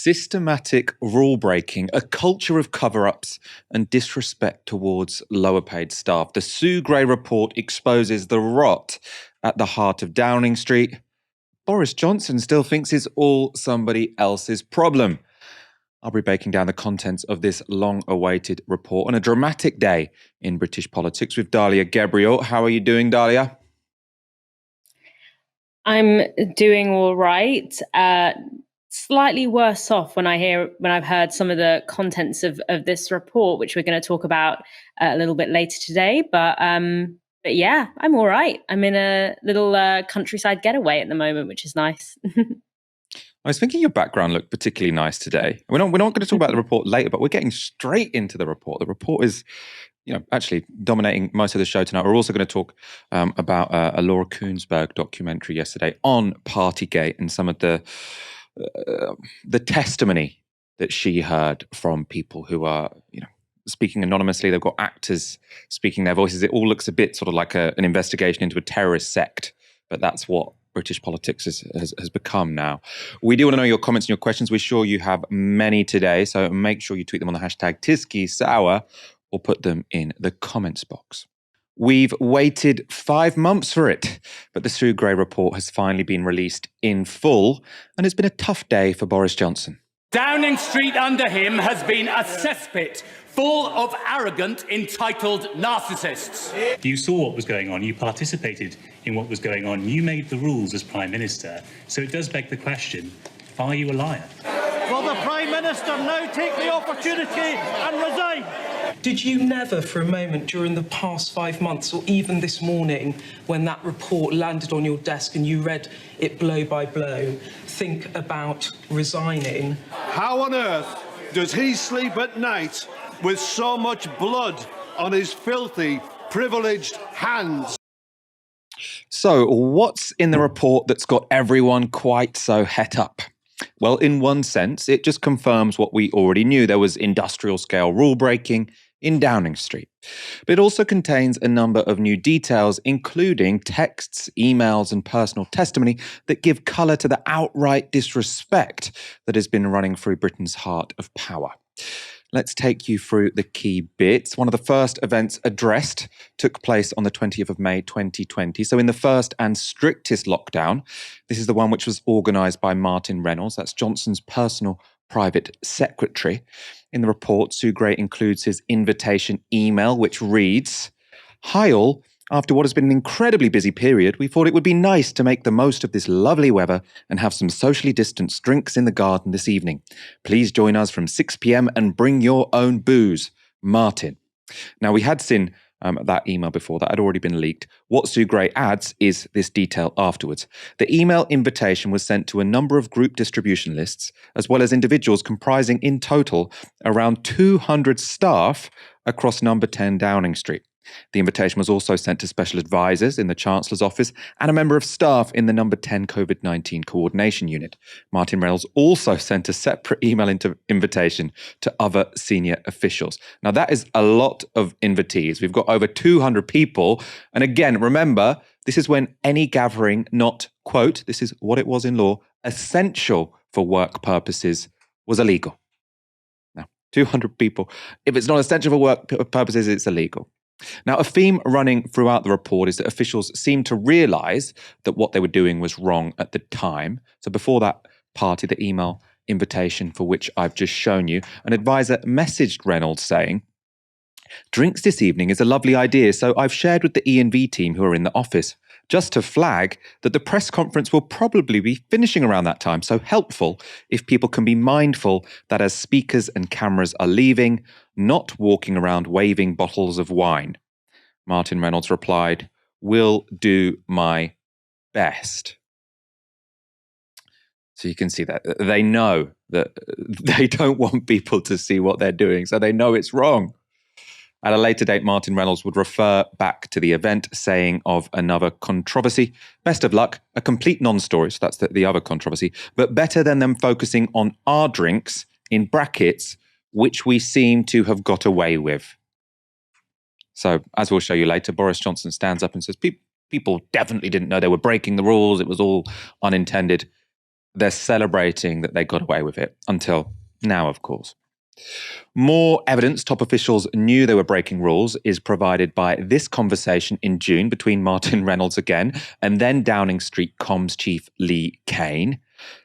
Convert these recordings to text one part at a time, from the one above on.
Systematic rule breaking, a culture of cover-ups and disrespect towards lower paid staff. The Sue Gray report exposes the rot at the heart of Downing Street. Boris Johnson still thinks it's all somebody else's problem. I'll be breaking down the contents of this long-awaited report on a dramatic day in British politics with Dalia Gebrial. How are you doing, Dalia? I'm doing all right. Slightly worse off when I've heard some of the contents of this report, which we're going to talk about a little bit later today. But yeah, I'm all right. I'm in a little countryside getaway at the moment, which is nice. I was thinking your background looked particularly nice today. We're not going to talk about the report later, but we're getting straight into the report. The report is, actually dominating most of the show tonight. We're also going to talk about a Laura Kuenssberg documentary yesterday on Partygate and some of the testimony that she heard from people who are, speaking anonymously. They've got actors speaking their voices. It all looks a bit sort of like an investigation into a terrorist sect, but that's what British politics has become now. We do want to know your comments and your questions. We're sure you have many today, so make sure you tweet them on the hashtag #TyskySour or put them in the comments box. We've waited 5 months for it, but the Sue Gray report has finally been released in full, and it's been a tough day for Boris Johnson. Downing Street under him has been a cesspit full of arrogant, entitled narcissists. You saw what was going on. You participated in what was going on. You made the rules as Prime Minister. So it does beg the question, are you a liar? Will the Prime Minister now take the opportunity and resign? Did you never for a moment during the past 5 months, or even this morning, when that report landed on your desk and you read it blow by blow, think about resigning? How on earth does he sleep at night with so much blood on his filthy, privileged hands? So, what's in the report that's got everyone quite so het up? Well, in one sense, it just confirms what we already knew. There was industrial-scale rule-breaking in Downing Street. But it also contains a number of new details, including texts, emails, and personal testimony that give colour to the outright disrespect that has been running through Britain's heart of power. Let's take you through the key bits. One of the first events addressed took place on the 20th of May 2020. So in the first and strictest lockdown, this is the one which was organised by Martin Reynolds. That's Johnson's personal private secretary. In the report, Sue Gray includes his invitation email, which reads, "Hi all. After what has been an incredibly busy period, we thought it would be nice to make the most of this lovely weather and have some socially distanced drinks in the garden this evening. Please join us from 6 p.m. and bring your own booze. Martin." Now, we had seen that email before. That had already been leaked. What Sue Gray adds is this detail afterwards. The email invitation was sent to a number of group distribution lists, as well as individuals comprising in total around 200 staff across number 10 Downing Street. The invitation was also sent to special advisors in the Chancellor's office and a member of staff in the number 10 COVID-19 coordination unit. Martin Reynolds also sent a separate email invitation to other senior officials. Now, that is a lot of invitees. We've got over 200 people. And again, remember, this is when any gathering not, quote, this is what it was in law, essential for work purposes, was illegal. Now, 200 people. If it's not essential for work purposes, it's illegal. Now, a theme running throughout the report is that officials seem to realise that what they were doing was wrong at the time. So before that party, the email invitation for which I've just shown you, an advisor messaged Reynolds saying, "Drinks this evening is a lovely idea, so I've shared with the E&V team who are in the office. Just to flag that the press conference will probably be finishing around that time, so helpful if people can be mindful that as speakers and cameras are leaving, not walking around waving bottles of wine." Martin Reynolds replied, "Will do my best." So you can see that they know that they don't want people to see what they're doing, so they know it's wrong. At a later date, Martin Reynolds would refer back to the event, saying of another controversy, "Best of luck, a complete non-story," so that's the other controversy, "but better than them focusing on our drinks, in brackets, which we seem to have got away with." So, as we'll show you later, Boris Johnson stands up and says, people definitely didn't know they were breaking the rules, it was all unintended. they're celebrating that they got away with it until now, of course. More evidence top officials knew they were breaking rules is provided by this conversation in June between Martin Reynolds again and then Downing Street comms chief Lee Kane.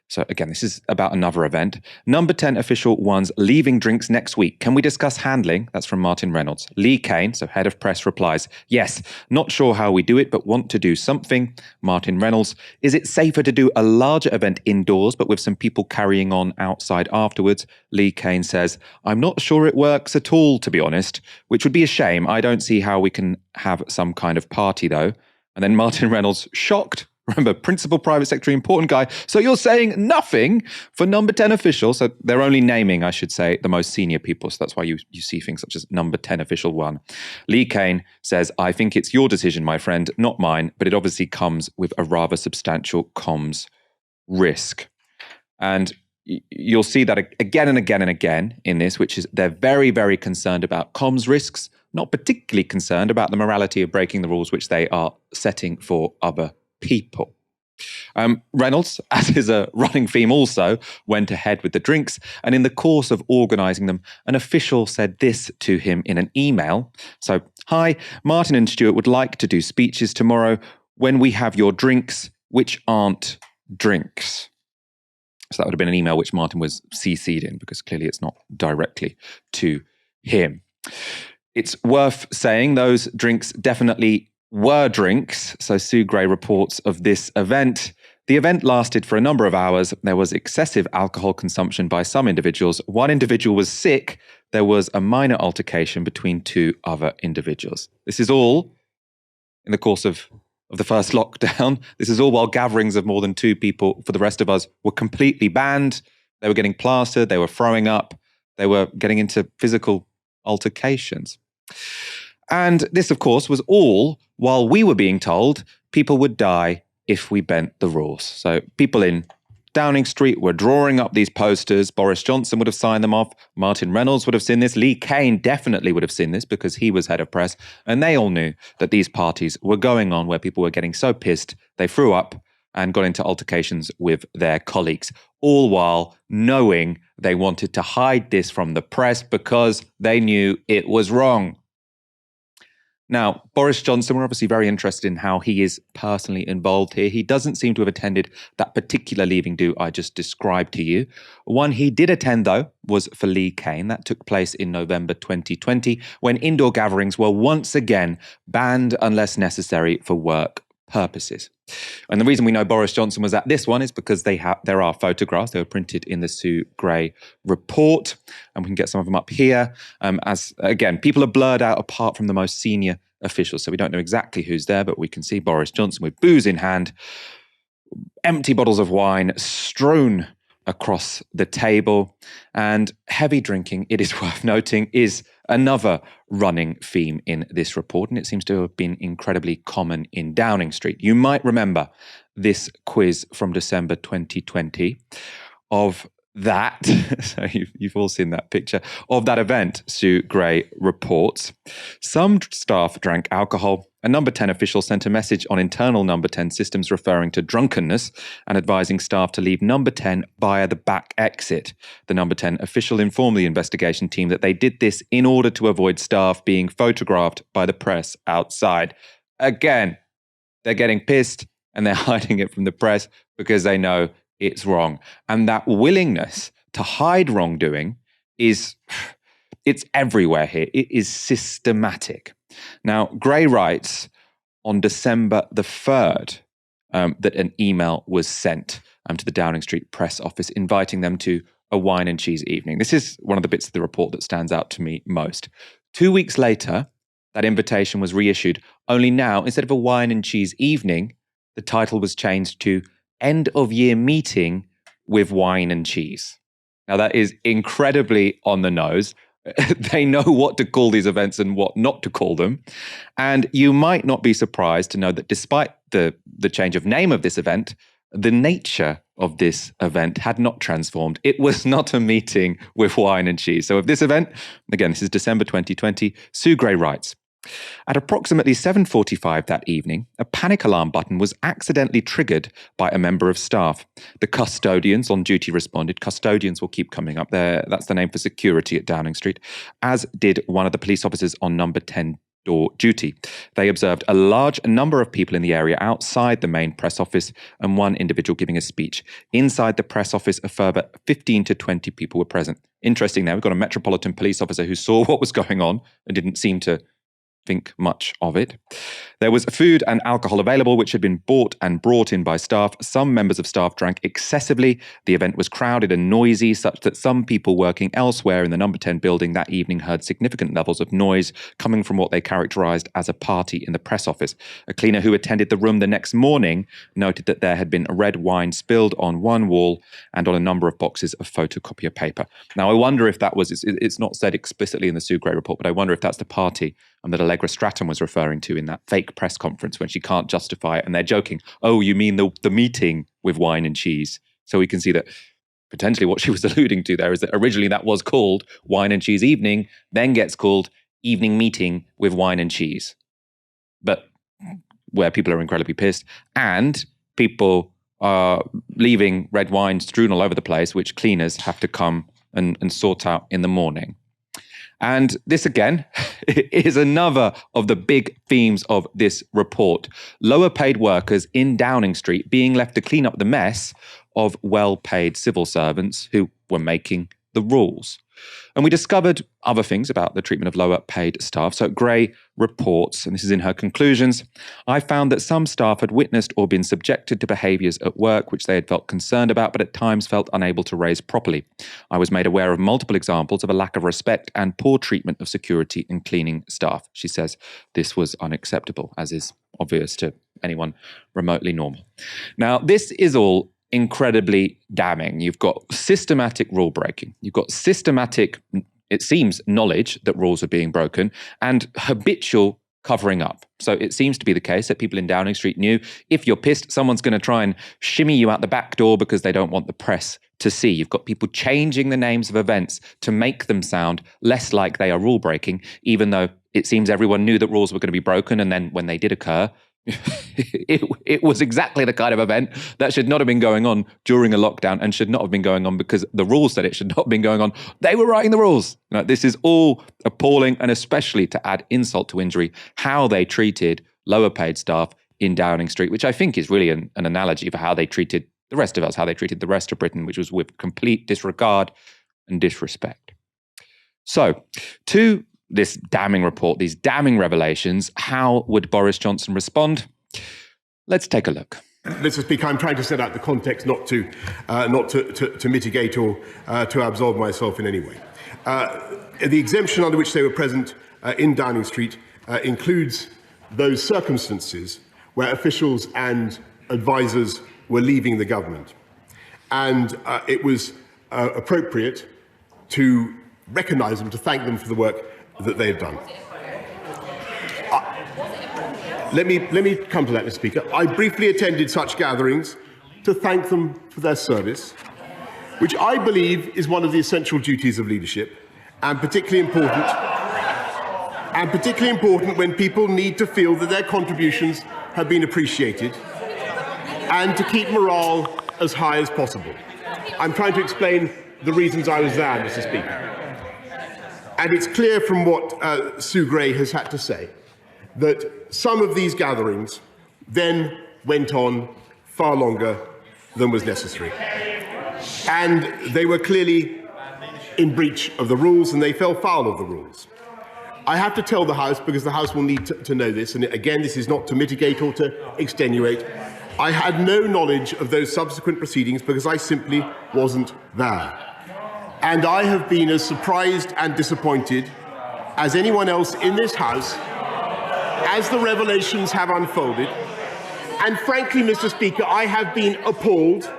So again, this is about another event. Number 10 official one's leaving drinks next week. Can we discuss handling? That's from Martin Reynolds. Lee Kane, so head of press, replies, yes, not sure how we do it, but want to do something. Martin Reynolds, is it safer to do a larger event indoors, but with some people carrying on outside afterwards? Lee Kane says, I'm not sure it works at all, to be honest, which would be a shame. I don't see how we can have some kind of party, though. And then Martin Reynolds, shocked. Remember, principal private secretary, important guy. So you're saying nothing for number 10 official. So they're only naming, I should say, the most senior people. So that's why you see things such as number 10 official one. Lee Kane says, I think it's your decision, my friend, not mine, but it obviously comes with a rather substantial comms risk. And you'll see that again and again and again in this, which is they're very, very concerned about comms risks, not particularly concerned about the morality of breaking the rules which they are setting for other people. Reynolds, as is a running theme also, went ahead with the drinks, and in the course of organising them, an official said this to him in an email. So, hi, Martin and Stuart would like to do speeches tomorrow when we have your drinks, which aren't drinks. So that would have been an email which Martin was CC'd in, because clearly it's not directly to him. It's worth saying those drinks definitely were drinks. So Sue Gray reports of this event. The event lasted for a number of hours. There was excessive alcohol consumption by some individuals. One individual was sick. There was a minor altercation between two other individuals. This is all in the course of the first lockdown. This is all while gatherings of more than two people for the rest of us were completely banned. They were getting plastered. They were throwing up. They were getting into physical altercations. And this, of course, was all while we were being told people would die if we bent the rules. So people in Downing Street were drawing up these posters. Boris Johnson would have signed them off. Martin Reynolds would have seen this. Lee Kane definitely would have seen this because he was head of press. And they all knew that these parties were going on where people were getting so pissed they threw up and got into altercations with their colleagues, all while knowing they wanted to hide this from the press because they knew it was wrong. Now, Boris Johnson, we're obviously very interested in how he is personally involved here. He doesn't seem to have attended that particular leaving do I just described to you. One he did attend, though, was for Lee Kane. That took place in November 2020, when indoor gatherings were once again banned unless necessary for work purposes. And the reason we know Boris Johnson was at this one is because there are photographs. They were printed in the Sue Gray report, and we can get some of them up here. As again, people are blurred out apart from the most senior officials, so we don't know exactly who's there, but we can see Boris Johnson with booze in hand, empty bottles of wine strewn across the table, and heavy drinking, it is worth noting, is another running theme in this report, and it seems to have been incredibly common in Downing Street. You might remember this quiz from December 2020 of that, so you've all seen that picture, of that event, Sue Gray reports. Some staff drank alcohol. A number 10 official sent a message on internal number 10 systems referring to drunkenness and advising staff to leave number 10 via the back exit. The number 10 official informed the investigation team that they did this in order to avoid staff being photographed by the press outside. Again, they're getting pissed and they're hiding it from the press because they know it's wrong. And that willingness to hide wrongdoing it's everywhere here. It is systematic. Now, Gray writes on December the 3rd that an email was sent to the Downing Street press office inviting them to a wine and cheese evening. This is one of the bits of the report that stands out to me most. 2 weeks later, that invitation was reissued, only now, instead of a wine and cheese evening, the title was changed to End of Year Meeting with Wine and Cheese. Now, that is incredibly on the nose. They know what to call these events and what not to call them. And you might not be surprised to know that despite the change of name of this event, the nature of this event had not transformed. It was not a meeting with wine and cheese. So of this event, again, this is December 2020, Sue Gray writes, At approximately 7:45 that evening, a panic alarm button was accidentally triggered by a member of staff. The custodians on duty responded. Custodians will keep coming up there. That's the name for security at Downing Street, as did one of the police officers on number 10 door duty. They observed a large number of people in the area outside the main press office and one individual giving a speech. Inside the press office, a further 15 to 20 people were present. Interesting there, we've got a Metropolitan Police officer who saw what was going on and didn't seem to think much of it. There was food and alcohol available, which had been bought and brought in by staff. Some members of staff drank excessively. The event was crowded and noisy, such that some people working elsewhere in the number 10 building that evening heard significant levels of noise coming from what they characterised as a party in the press office. A cleaner who attended the room the next morning noted that there had been red wine spilled on one wall and on a number of boxes of photocopier paper. Now, I wonder if that was, it's not said explicitly in the Sue Gray report, but I wonder if that's the party that Allegra Stratton was referring to in that fake press conference when she can't justify it. And they're joking, oh, you mean the meeting with wine and cheese? So we can see that potentially what she was alluding to there is that originally that was called Wine and Cheese Evening, then gets called Evening Meeting with Wine and Cheese. But where people are incredibly pissed and people are leaving red wine strewn all over the place, which cleaners have to come and sort out in the morning. And this, again, is another of the big themes of this report. Lower paid workers in Downing Street being left to clean up the mess of well-paid civil servants who were making the rules. And we discovered other things about the treatment of lower paid staff. So Gray reports, and this is in her conclusions, I found that some staff had witnessed or been subjected to behaviours at work which they had felt concerned about, but at times felt unable to raise properly. I was made aware of multiple examples of a lack of respect and poor treatment of security and cleaning staff. She says this was unacceptable, as is obvious to anyone remotely normal. Now, this is all incredibly damning. You've got systematic rule breaking. You've got systematic, it seems, knowledge that rules are being broken and habitual covering up. So it seems to be the case that people in Downing Street knew if you're pissed, someone's going to try and shimmy you out the back door because they don't want the press to see. You've got people changing the names of events to make them sound less like they are rule breaking, even though it seems everyone knew that rules were going to be broken. And then when they did occur, it was exactly the kind of event that should not have been going on during a lockdown and should not have been going on because the rules said it should not have been going on. They were writing the rules. You know, this is all appalling, and especially to add insult to injury, how they treated lower paid staff in Downing Street, which I think is really an analogy for how they treated the rest of us, how they treated the rest of Britain, which was with complete disregard and disrespect. So, to this damning report, these damning revelations, how would Boris Johnson respond? Let's take a look. Mr. Speaker, I'm trying to set out the context, not to mitigate or to absolve myself in any way. The exemption under which they were present in Downing Street includes those circumstances where officials and advisers were leaving the government. And it was appropriate to recognise them, to thank them for the work that they have done. Let me come to that, Mr. Speaker. I briefly attended such gatherings to thank them for their service, which I believe is one of the essential duties of leadership, and particularly important when people need to feel that their contributions have been appreciated and to keep morale as high as possible. I'm trying to explain the reasons I was there, Mr. Speaker. And it's clear from what Sue Gray has had to say that some of these gatherings then went on far longer than was necessary. And they were clearly in breach of the rules, and they fell foul of the rules. I have to tell the House, because the House will need to know this, and again, this is not to mitigate or to extenuate, I had no knowledge of those subsequent proceedings because I simply wasn't there. And I have been as surprised and disappointed as anyone else in this House as the revelations have unfolded. And frankly, Mr. Speaker, I have been appalled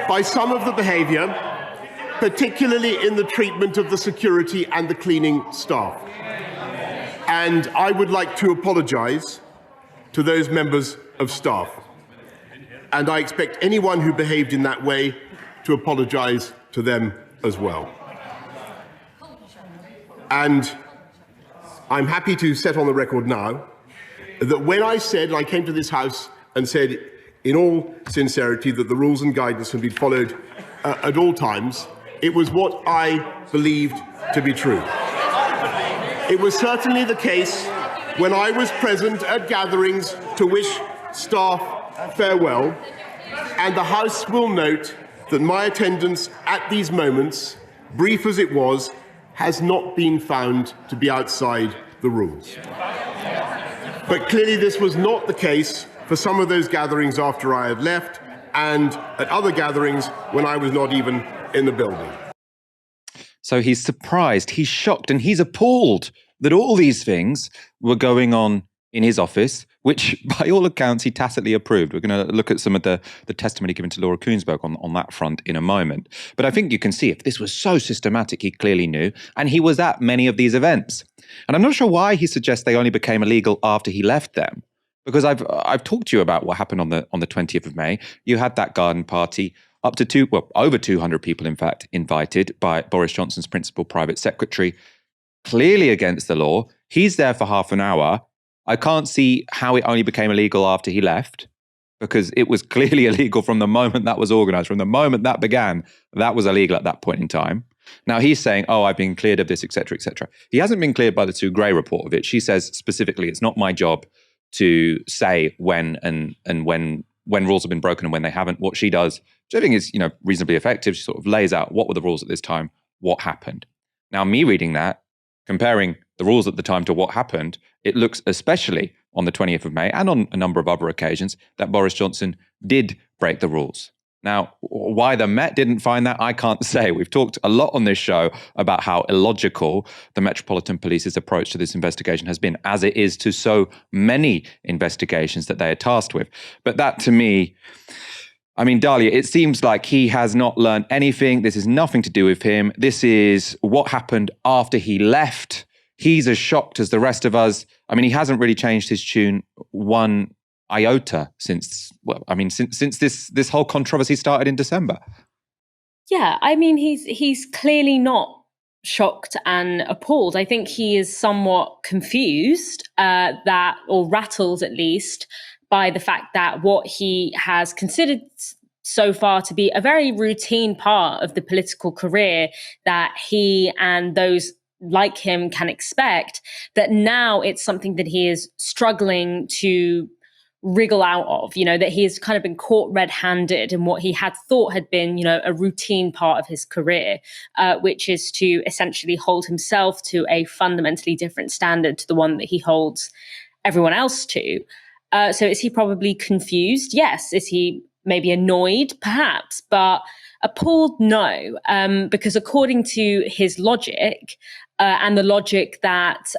by some of the behaviour, particularly in the treatment of the security and the cleaning staff. And I would like to apologise to those members of staff. And I expect anyone who behaved in that way to apologise to them as well. And I'm happy to set on the record now that when I came to this House and said in all sincerity that the rules and guidance had been followed at all times, it was what I believed to be true. It was certainly the case when I was present at gatherings to wish staff farewell, and the House will note that my attendance at these moments, brief as it was, has not been found to be outside the rules. But clearly this was not the case for some of those gatherings after I had left, and at other gatherings when I was not even in the building. So he's surprised, he's shocked, and he's appalled that all these things were going on in his office, which by all accounts he tacitly approved. We're going to look at some of the testimony given to Laura Kuenssberg on that front in a moment. But I think you can see if this was so systematic, he clearly knew, and he was at many of these events. And I'm not sure why he suggests they only became illegal after he left them, because I've talked to you about what happened on the 20th of May. You had that garden party, up to over 200 people, in fact, invited by Boris Johnson's principal private secretary, clearly against the law. He's there for half an hour. I can't see how it only became illegal after he left, because it was clearly illegal from the moment that was organized. From the moment that began, that was illegal at that point in time. Now he's saying, oh, I've been cleared of this, et cetera, et cetera. He hasn't been cleared by the Sue Gray report of it. She says specifically, it's not my job to say when when rules have been broken and when they haven't. What she does, which I think is, reasonably effective, she sort of lays out what were the rules at this time, what happened. Now, me reading that, comparing the rules at the time to what happened, it looks, especially on the 20th of May and on a number of other occasions, that Boris Johnson did break the rules. Now, why the Met didn't find that, I can't say. We've talked a lot on this show about how illogical the Metropolitan Police's approach to this investigation has been, as it is to so many investigations that they are tasked with. But that, to me, Dalia, it seems like he has not learned anything. This is nothing to do with him. This is what happened after he left. He's as shocked as the rest of us. He hasn't really changed his tune one iota since this whole controversy started in December. Yeah, he's clearly not shocked and appalled. I think he is somewhat confused, or rattled at least, by the fact that what he has considered so far to be a very routine part of the political career that he and those like him can expect, that now it's something that he is struggling to wriggle out of, that he has kind of been caught red-handed in what he had thought had been, a routine part of his career, which is to essentially hold himself to a fundamentally different standard to the one that he holds everyone else to. So is he probably confused? Yes. Is he maybe annoyed? Perhaps. But appalled? No. Because according to his logic, and the logic that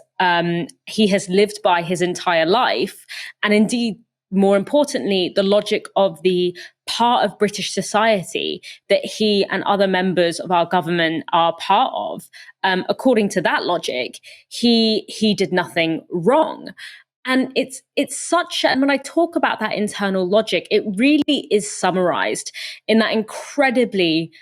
he has lived by his entire life, and indeed, more importantly, the logic of the part of British society that he and other members of our government are part of, according to that logic, he did nothing wrong. And it's such and when I talk about that internal logic, it really is summarized in that incredibly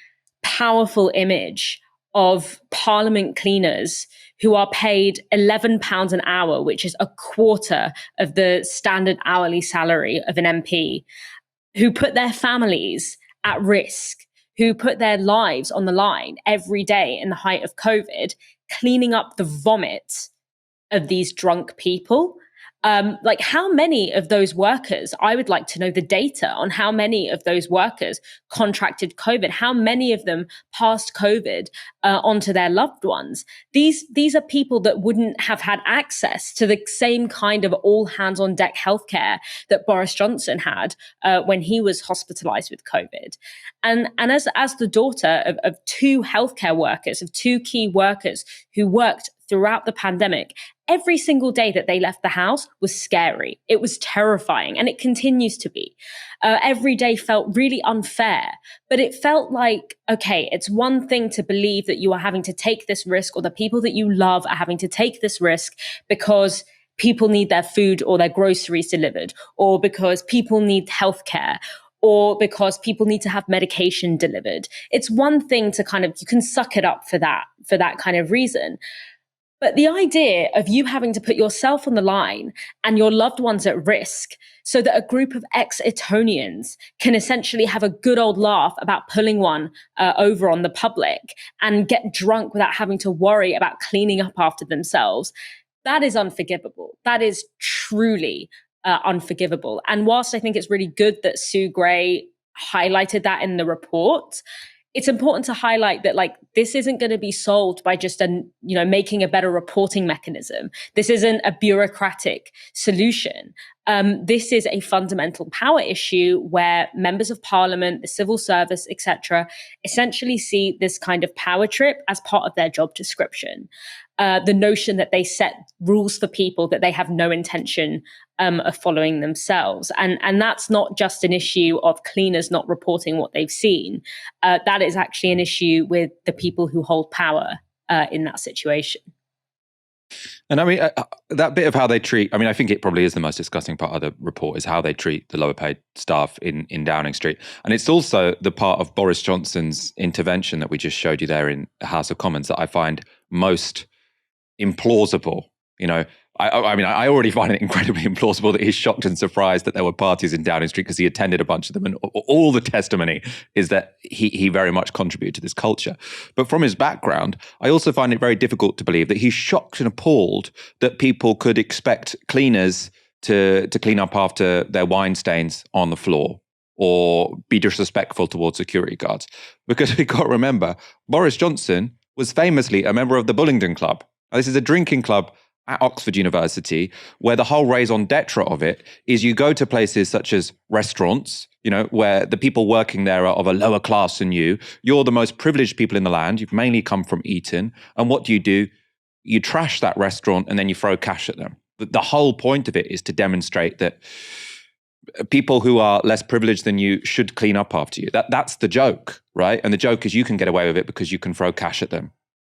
powerful image of Parliament cleaners who are paid £11 an hour, which is a quarter of the standard hourly salary of an MP, who put their families at risk, who put their lives on the line every day in the height of COVID, cleaning up the vomit of these drunk people. How many of those workers, I would like to know the data on how many of those workers contracted COVID, how many of them passed COVID onto their loved ones. These are people that wouldn't have had access to the same kind of all hands on deck healthcare that Boris Johnson had when he was hospitalized with COVID. And as the daughter of two healthcare workers, of two key workers who worked throughout the pandemic, every single day that they left the house was scary. It was terrifying, and it continues to be. Every day felt really unfair, but it felt like, okay, it's one thing to believe that you are having to take this risk, or the people that you love are having to take this risk because people need their food or their groceries delivered, or because people need healthcare, or because people need to have medication delivered. It's one thing to you can suck it up for that kind of reason. But the idea of you having to put yourself on the line and your loved ones at risk so that a group of ex-Etonians can essentially have a good old laugh about pulling one over on the public and get drunk without having to worry about cleaning up after themselves, that is unforgivable. That is truly unforgivable. And whilst I think it's really good that Sue Gray highlighted that in the report, it's important to highlight that, like, this isn't going to be solved by just making a better reporting mechanism. This isn't a bureaucratic solution. This is a fundamental power issue where members of parliament, the civil service, etc., essentially see this kind of power trip as part of their job description. The notion that they set rules for people that they have no intention of following themselves. And that's not just an issue of cleaners not reporting what they've seen. That is actually an issue with the people who hold power in that situation. And I mean, that bit of how they treat, I mean, I think it probably is the most disgusting part of the report is how they treat the lower paid staff in Downing Street. And it's also the part of Boris Johnson's intervention that we just showed you there in the House of Commons that I find most implausible. You know, I mean, I already find it incredibly implausible that he's shocked and surprised that there were parties in Downing Street because he attended a bunch of them. And all the testimony is that he very much contributed to this culture. But from his background, I also find it very difficult to believe that he's shocked and appalled that people could expect cleaners to clean up after their wine stains on the floor or be disrespectful towards security guards. Because we've got to remember, Boris Johnson was famously a member of the Bullingdon Club. Now, this is a drinking club at Oxford University, where the whole raison d'etre of it is you go to places such as restaurants, you know, where the people working there are of a lower class than you. You're the most privileged people in the land. You've mainly come from Eton. And what do? You trash that restaurant and then you throw cash at them. The whole point of it is to demonstrate that people who are less privileged than you should clean up after you. That's the joke, right? And the joke is you can get away with it because you can throw cash at them.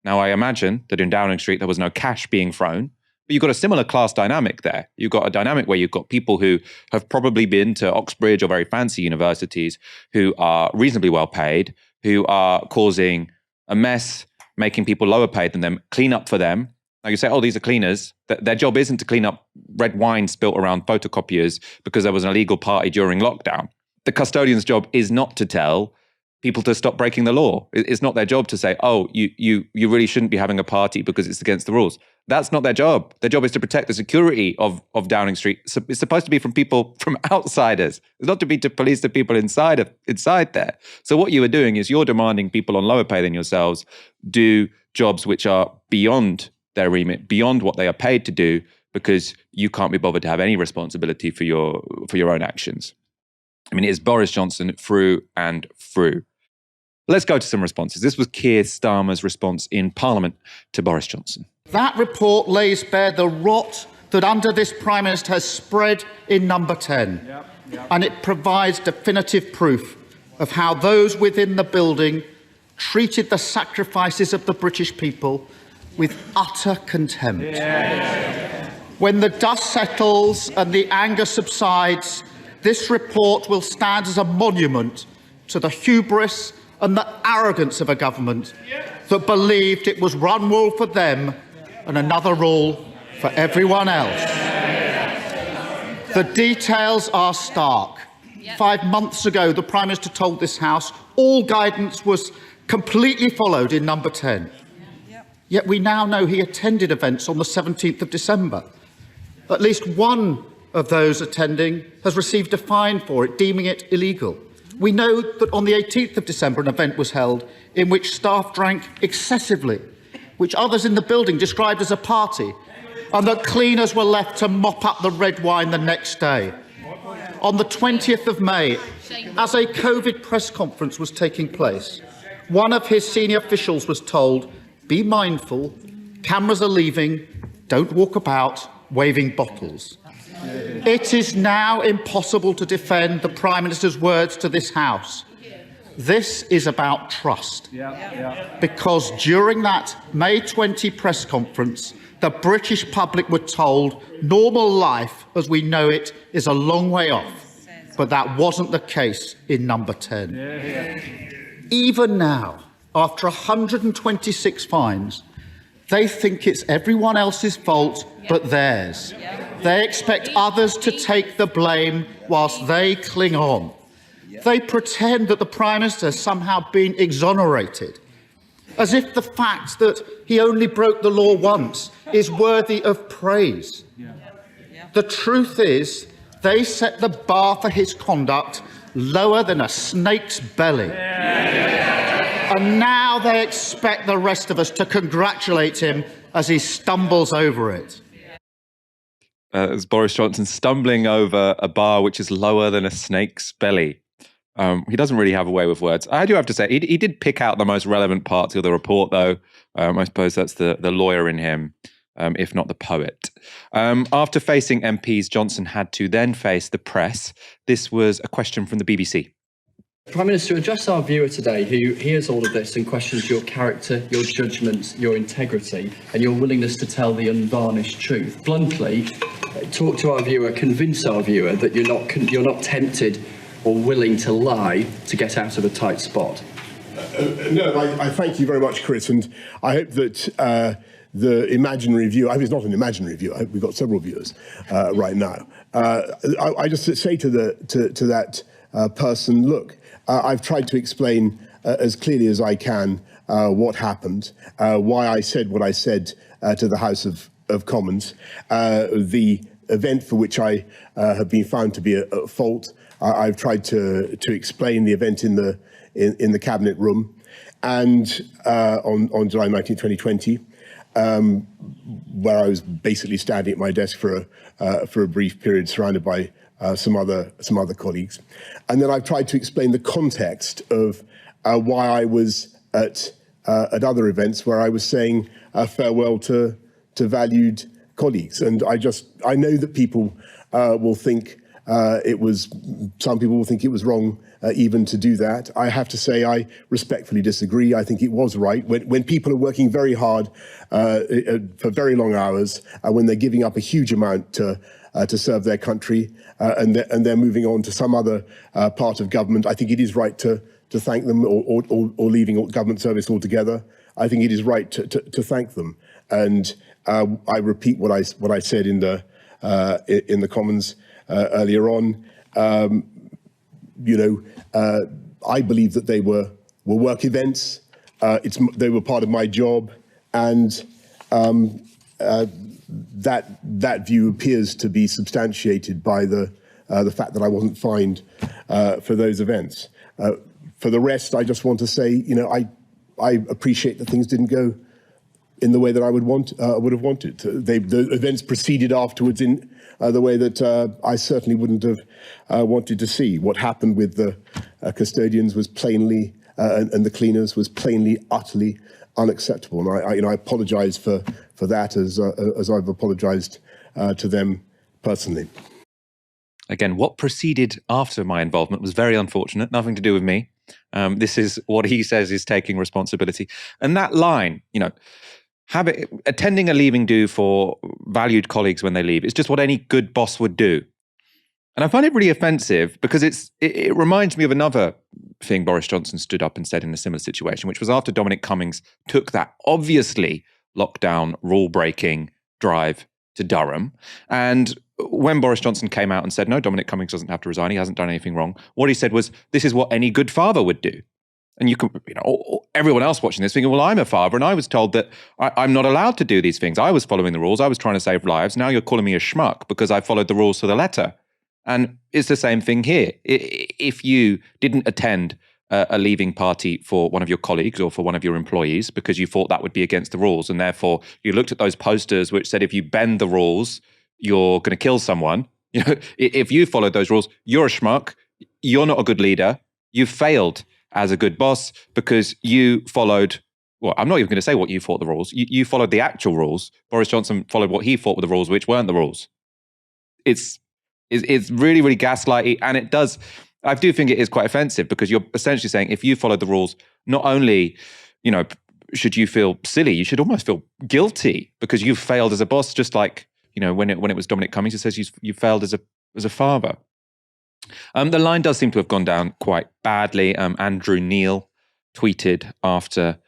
Now, I imagine that in Downing Street, there was no cash being thrown. But you've got a similar class dynamic there. You've got a dynamic where you've got people who have probably been to Oxbridge or very fancy universities who are reasonably well paid, who are causing a mess, making people lower paid than them, clean up for them. Now you say, oh, these are cleaners. Their job isn't to clean up red wine spilt around photocopiers because there was an illegal party during lockdown. The custodian's job is not to tell people to stop breaking the law. It's not their job to say, oh, you really shouldn't be having a party because it's against the rules. That's not their job. Their job is to protect the security of Downing Street. So it's supposed to be from people, from outsiders. It's not to be to police the people inside there. So what you are doing is you're demanding people on lower pay than yourselves do jobs which are beyond their remit, beyond what they are paid to do, because you can't be bothered to have any responsibility for your own actions. I mean, it's Boris Johnson through and through. Let's go to some responses. This was Keir Starmer's response in Parliament to Boris Johnson. That report lays bare the rot that under this Prime Minister has spread in Number 10. And it provides definitive proof of how those within the building treated the sacrifices of the British people with utter contempt. When the dust settles and the anger subsides, this report will stand as a monument to the hubris and the arrogance of a government that believed it was one rule for them and another rule for everyone else. The details are stark. 5 months ago, the Prime Minister told this House all guidance was completely followed in Number 10. Yet we now know he attended events on the 17th of December. At least one of those attending has received a fine for it, deeming it illegal. We know that on the 18th of December, an event was held in which staff drank excessively, which others in the building described as a party, and that cleaners were left to mop up the red wine the next day. On the 20th of May, as a COVID press conference was taking place, one of his senior officials was told, "Be mindful, cameras are leaving, don't walk about waving bottles." It is now impossible to defend the Prime Minister's words to this House. This is about trust. Because during that May 20 press conference, the British public were told normal life as we know it is a long way off. But that wasn't the case in Number 10. Even now, after 126 fines, They think it's everyone else's fault but theirs. They expect others to take the blame whilst they cling on. They pretend that the Prime Minister has somehow been exonerated, as if the fact that he only broke the law once is worthy of praise. The truth is, they set the bar for his conduct lower than a snake's belly. And now they expect the rest of us to congratulate him as he stumbles over it. It's Boris Johnson stumbling over a bar which is lower than a snake's belly. He doesn't really have a way with words. I do have to say, he did pick out the most relevant parts of the report, though. I suppose that's the lawyer in him, if not the poet. After facing MPs, Johnson had to then face the press. This was a question from the BBC. Prime Minister, address our viewer today who hears all of this and questions your character, your judgment, your integrity and your willingness to tell the unvarnished truth. Bluntly, talk to our viewer, convince our viewer that you're not tempted or willing to lie to get out of a tight spot. No, I thank you very much, Chris, and I hope that the imaginary viewer, it's not an imaginary viewer, I hope we've got several viewers right now. I just say to that person, look, I've tried to explain as clearly as I can what happened, why I said what I said to the House of Commons, the event for which I have been found to be at fault. I've tried to explain the event in the cabinet room, and on July 19, 2020, where I was basically standing at my desk for a brief period, surrounded by some other colleagues, and then I've tried to explain the context of why I was at other events where I was saying farewell to valued colleagues, and I know that people will think. Some people will think it was wrong even to do that. I have to say I respectfully disagree. I think it was right. When people are working very hard for very long hours, when they're giving up a huge amount to serve their country and they're moving on to some other part of government, I think it is right to thank them, or leaving government service altogether. I think it is right to thank them. And I repeat what I said in the Commons earlier on. I believe that they were work events. They were part of my job, and that view appears to be substantiated by the fact that I wasn't fined for those events. For the rest, I just want to say, I appreciate that things didn't go in the way that I would have wanted. The events proceeded afterwards in the way that I certainly wouldn't have wanted to see. What happened with the custodians was plainly, and the cleaners was plainly, utterly unacceptable. And I apologise for that, as I've apologised to them personally. Again, what proceeded after my involvement was very unfortunate, nothing to do with me. This is what he says is taking responsibility. And that line, attending a leaving do for valued colleagues when they leave is just what any good boss would do. And I find it really offensive because it reminds me of another thing Boris Johnson stood up and said in a similar situation, which was after Dominic Cummings took that obviously lockdown rule-breaking drive to Durham. And when Boris Johnson came out and said, no, Dominic Cummings doesn't have to resign, he hasn't done anything wrong, what he said was, this is what any good father would do. And you can, everyone else watching this thinking, well, I'm a father and I was told that I'm not allowed to do these things. I was following the rules. I was trying to save lives. Now you're calling me a schmuck because I followed the rules to the letter. And it's the same thing here. If you didn't attend a leaving party for one of your colleagues or for one of your employees because you thought that would be against the rules, and therefore you looked at those posters which said if you bend the rules, you're going to kill someone. If you followed those rules, you're a schmuck. You're not a good leader. You failed as a good boss because you followed, well, I'm not even going to say what you thought the rules. You followed the actual rules. Boris Johnson followed what he thought were the rules, which weren't the rules. It's really, really gaslighty. And I do think it is quite offensive because you're essentially saying if you followed the rules, not only, should you feel silly, you should almost feel guilty because you've failed as a boss, just like, when it was Dominic Cummings who says you failed as a father. The line does seem to have gone down quite badly. Andrew Neil tweeted after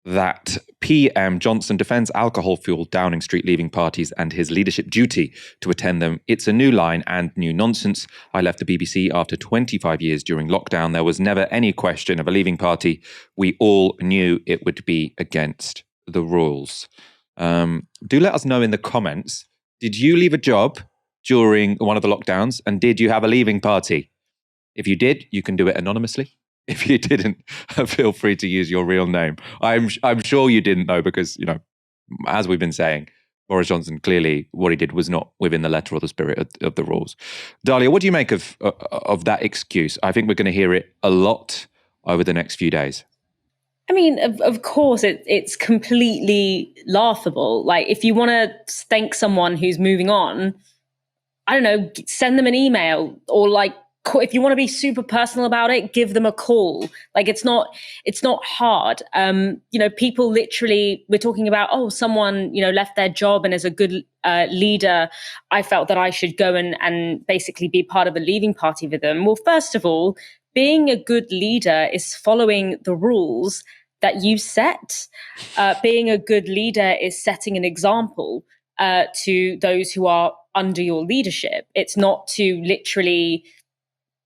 that PM Johnson defends alcohol-fueled Downing Street leaving parties and his leadership duty to attend them. It's a new line and new nonsense. I left the BBC after 25 years during lockdown. There was never any question of a leaving party. We all knew it would be against the rules. Do let us know in the comments, did you leave a job during one of the lockdowns, and did you have a leaving party? If you did, you can do it anonymously. If you didn't, feel free to use your real name. I'm sure you didn't know because, as we've been saying, Boris Johnson, clearly what he did was not within the letter or the spirit of the rules. Dalia, what do you make of that excuse? I think we're going to hear it a lot over the next few days. I mean, of course, it's completely laughable. Like, if you want to thank someone who's moving on, I don't know, send them an email, or if you want to be super personal about it, give them a call. Like, it's not hard. People literally, we're talking about, someone, left their job, and as a good leader, I felt that I should go and basically be part of a leaving party with them. Well, first of all, being a good leader is following the rules that you set. Being a good leader is setting an example to those who are under your leadership. It's not to literally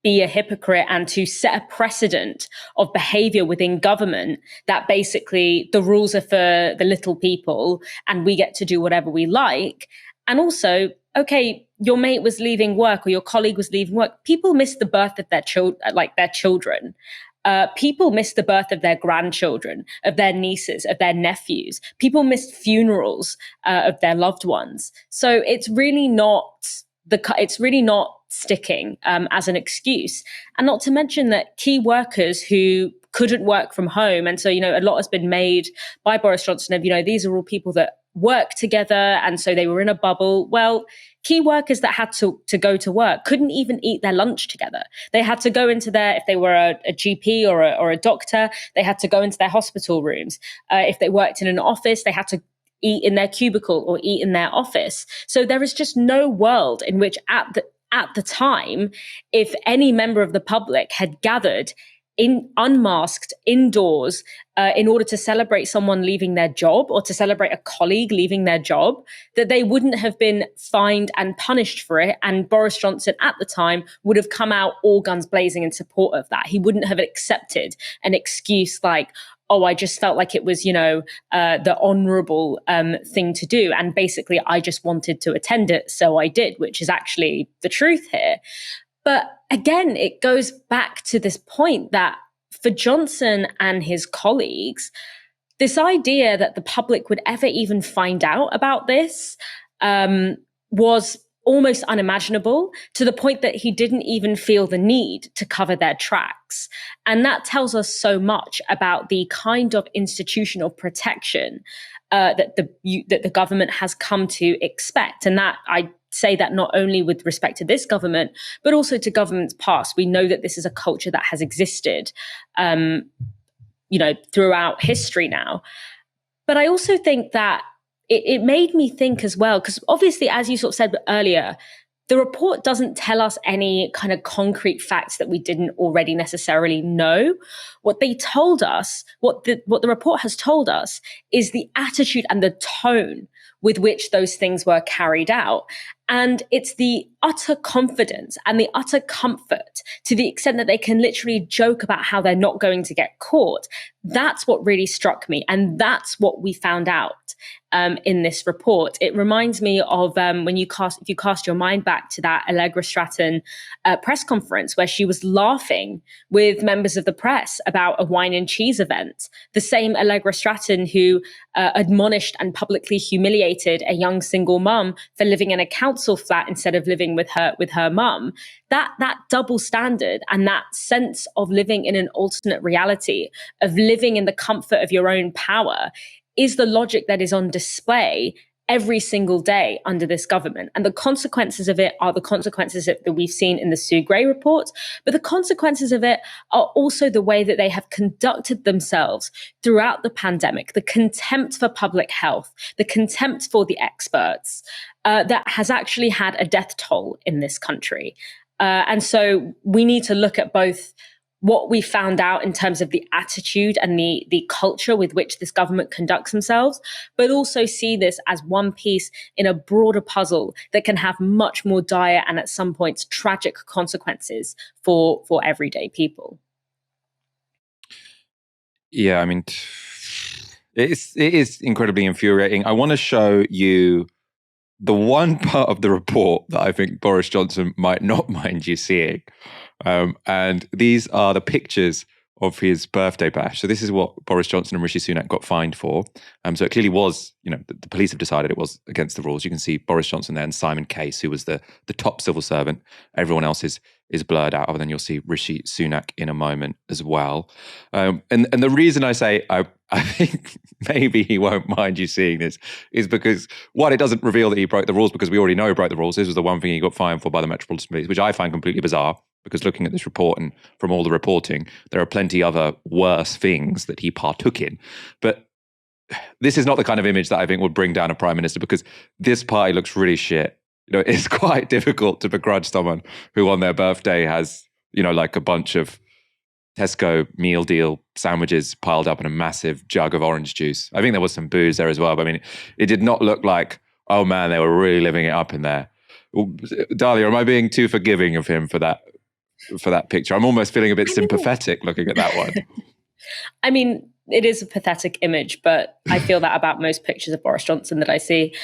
be a hypocrite and to set a precedent of behavior within government that basically the rules are for the little people and we get to do whatever we like. And also, okay, your mate was leaving work or your colleague was leaving work. People miss the birth of their children. People miss the birth of their grandchildren, of their nieces, of their nephews. People miss funerals of their loved ones. So it's really not sticking as an excuse. And not to mention that key workers who couldn't work from home, and so a lot has been made by Boris Johnson of these are all people that work together, and so they were in a bubble. Well, key workers that had to go to work couldn't even eat their lunch together. They had to go into if they were a GP or a doctor, they had to go into their hospital rooms. If they worked in an office, they had to eat in their cubicle or eat in their office. So there is just no world in which at the time, if any member of the public had gathered unmasked indoors in order to celebrate someone leaving their job or to celebrate a colleague leaving their job, that they wouldn't have been fined and punished for it. And Boris Johnson at the time would have come out all guns blazing in support of that. He wouldn't have accepted an excuse like, I just felt like it was, the honourable thing to do. And basically, I just wanted to attend it, so I did, which is actually the truth here. But again, it goes back to this point that for Johnson and his colleagues, this idea that the public would ever even find out about this was almost unimaginable, to the point that he didn't even feel the need to cover their tracks. And that tells us so much about the kind of institutional protection that the government has come to expect. And that I say that not only with respect to this government, but also to governments past. We know that this is a culture that has existed, throughout history now. But I also think that it made me think as well, because obviously, as you sort of said earlier, the report doesn't tell us any kind of concrete facts that we didn't already necessarily know. What they told us, what the report has told us, is the attitude and the tone with which those things were carried out. And it's the utter confidence and the utter comfort, to the extent that they can literally joke about how they're not going to get caught. That's what really struck me. And that's what we found out in this report. It reminds me of if you cast your mind back to that Allegra Stratton press conference where she was laughing with members of the press about a wine and cheese event. The same Allegra Stratton who admonished and publicly humiliated a young single mum for living in a council flat instead of living with her mum. That double standard and that sense of living in an alternate reality, of living in the comfort of your own power, is the logic that is on display every single day under this government. And the consequences of it are the consequences that we've seen in the Sue Gray report, but the consequences of it are also the way that they have conducted themselves throughout the pandemic, the contempt for public health, the contempt for the experts, that has actually had a death toll in this country. And so we need to look at both what we found out in terms of the attitude and the culture with which this government conducts themselves, but also see this as one piece in a broader puzzle that can have much more dire and at some points tragic consequences for everyday people. Yeah, I mean, it is incredibly infuriating. I want to show you the one part of the report that I think Boris Johnson might not mind you seeing. And these are the pictures of his birthday bash. So this is what Boris Johnson and Rishi Sunak got fined for. So it clearly was, the police have decided it was against the rules. You can see Boris Johnson there and Simon Case, who was the top civil servant. Everyone else is blurred out, other than you'll see Rishi Sunak in a moment as well. And the reason I say I think maybe he won't mind you seeing this is because, one, it doesn't reveal that he broke the rules because we already know he broke the rules. This was the one thing he got fined for by the Metropolitan Police, which I find completely bizarre, because looking at this report and from all the reporting, there are plenty other worse things that he partook in. But this is not the kind of image that I think would bring down a prime minister, because this party looks really shit. It's quite difficult to begrudge someone who on their birthday has, like a bunch of Tesco meal deal sandwiches piled up in a massive jug of orange juice. I think there was some booze there as well, but I mean, it did not look like, oh man, they were really living it up in there. Dalia, am I being too forgiving of him for that picture? I'm almost feeling a bit sympathetic looking at that one. I mean, it is a pathetic image, but I feel that about most pictures of Boris Johnson that I see.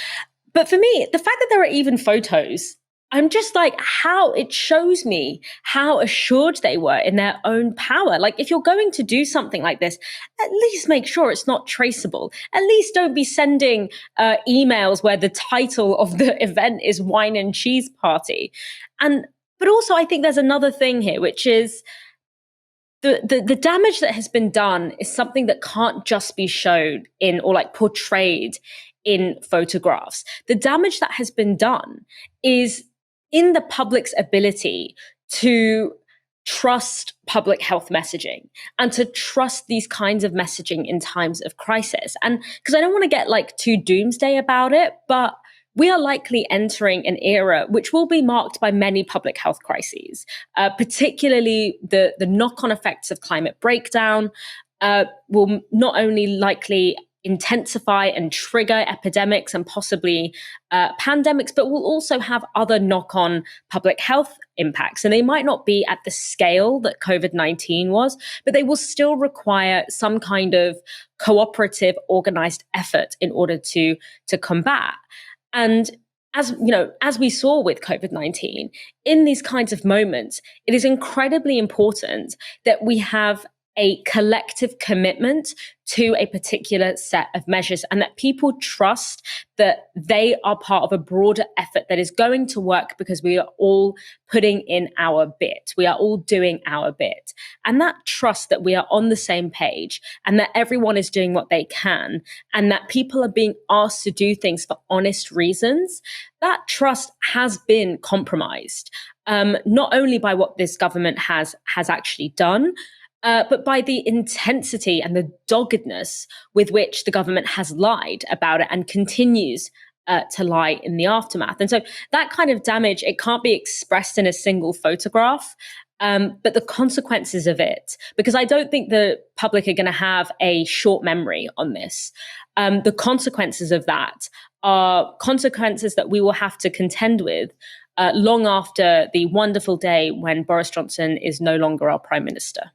But for me, the fact that there are even photos, I'm just like, how it shows me how assured they were in their own power. Like, if you're going to do something like this, at least make sure it's not traceable. At least don't be sending emails where the title of the event is Wine and Cheese Party. But also, I think there's another thing here, which is the damage that has been done is something that can't just be shown in or like portrayed in photographs. The damage that has been done is in the public's ability to trust public health messaging and to trust these kinds of messaging in times of crisis. And because I don't want to get like too doomsday about it, but we are likely entering an era which will be marked by many public health crises, particularly the knock-on effects of climate breakdown will not only likely intensify and trigger epidemics and possibly pandemics, but will also have other knock-on public health impacts. And they might not be at the scale that COVID-19 was, but they will still require some kind of cooperative, organized effort in order to combat. And as we saw with COVID-19, in these kinds of moments, it is incredibly important that we have a collective commitment to a particular set of measures and that people trust that they are part of a broader effort that is going to work because we are all putting in our bit. We are all doing our bit. And that trust that we are on the same page and that everyone is doing what they can and that people are being asked to do things for honest reasons, that trust has been compromised, not only by what this government has actually done, but by the intensity and the doggedness with which the government has lied about it and continues to lie in the aftermath. And so that kind of damage, it can't be expressed in a single photograph, but the consequences of it, because I don't think the public are going to have a short memory on this. The consequences of that are consequences that we will have to contend with long after the wonderful day when Boris Johnson is no longer our Prime Minister.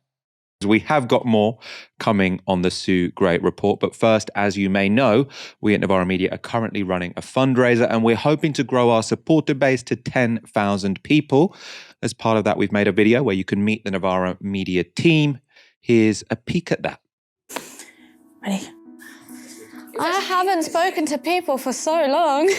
We have got more coming on the Sue Gray report. But first, as you may know, we at Novara Media are currently running a fundraiser and we're hoping to grow our supporter base to 10,000 people. As part of that, we've made a video where you can meet the Novara Media team. Here's a peek at that. Ready? I haven't spoken to people for so long.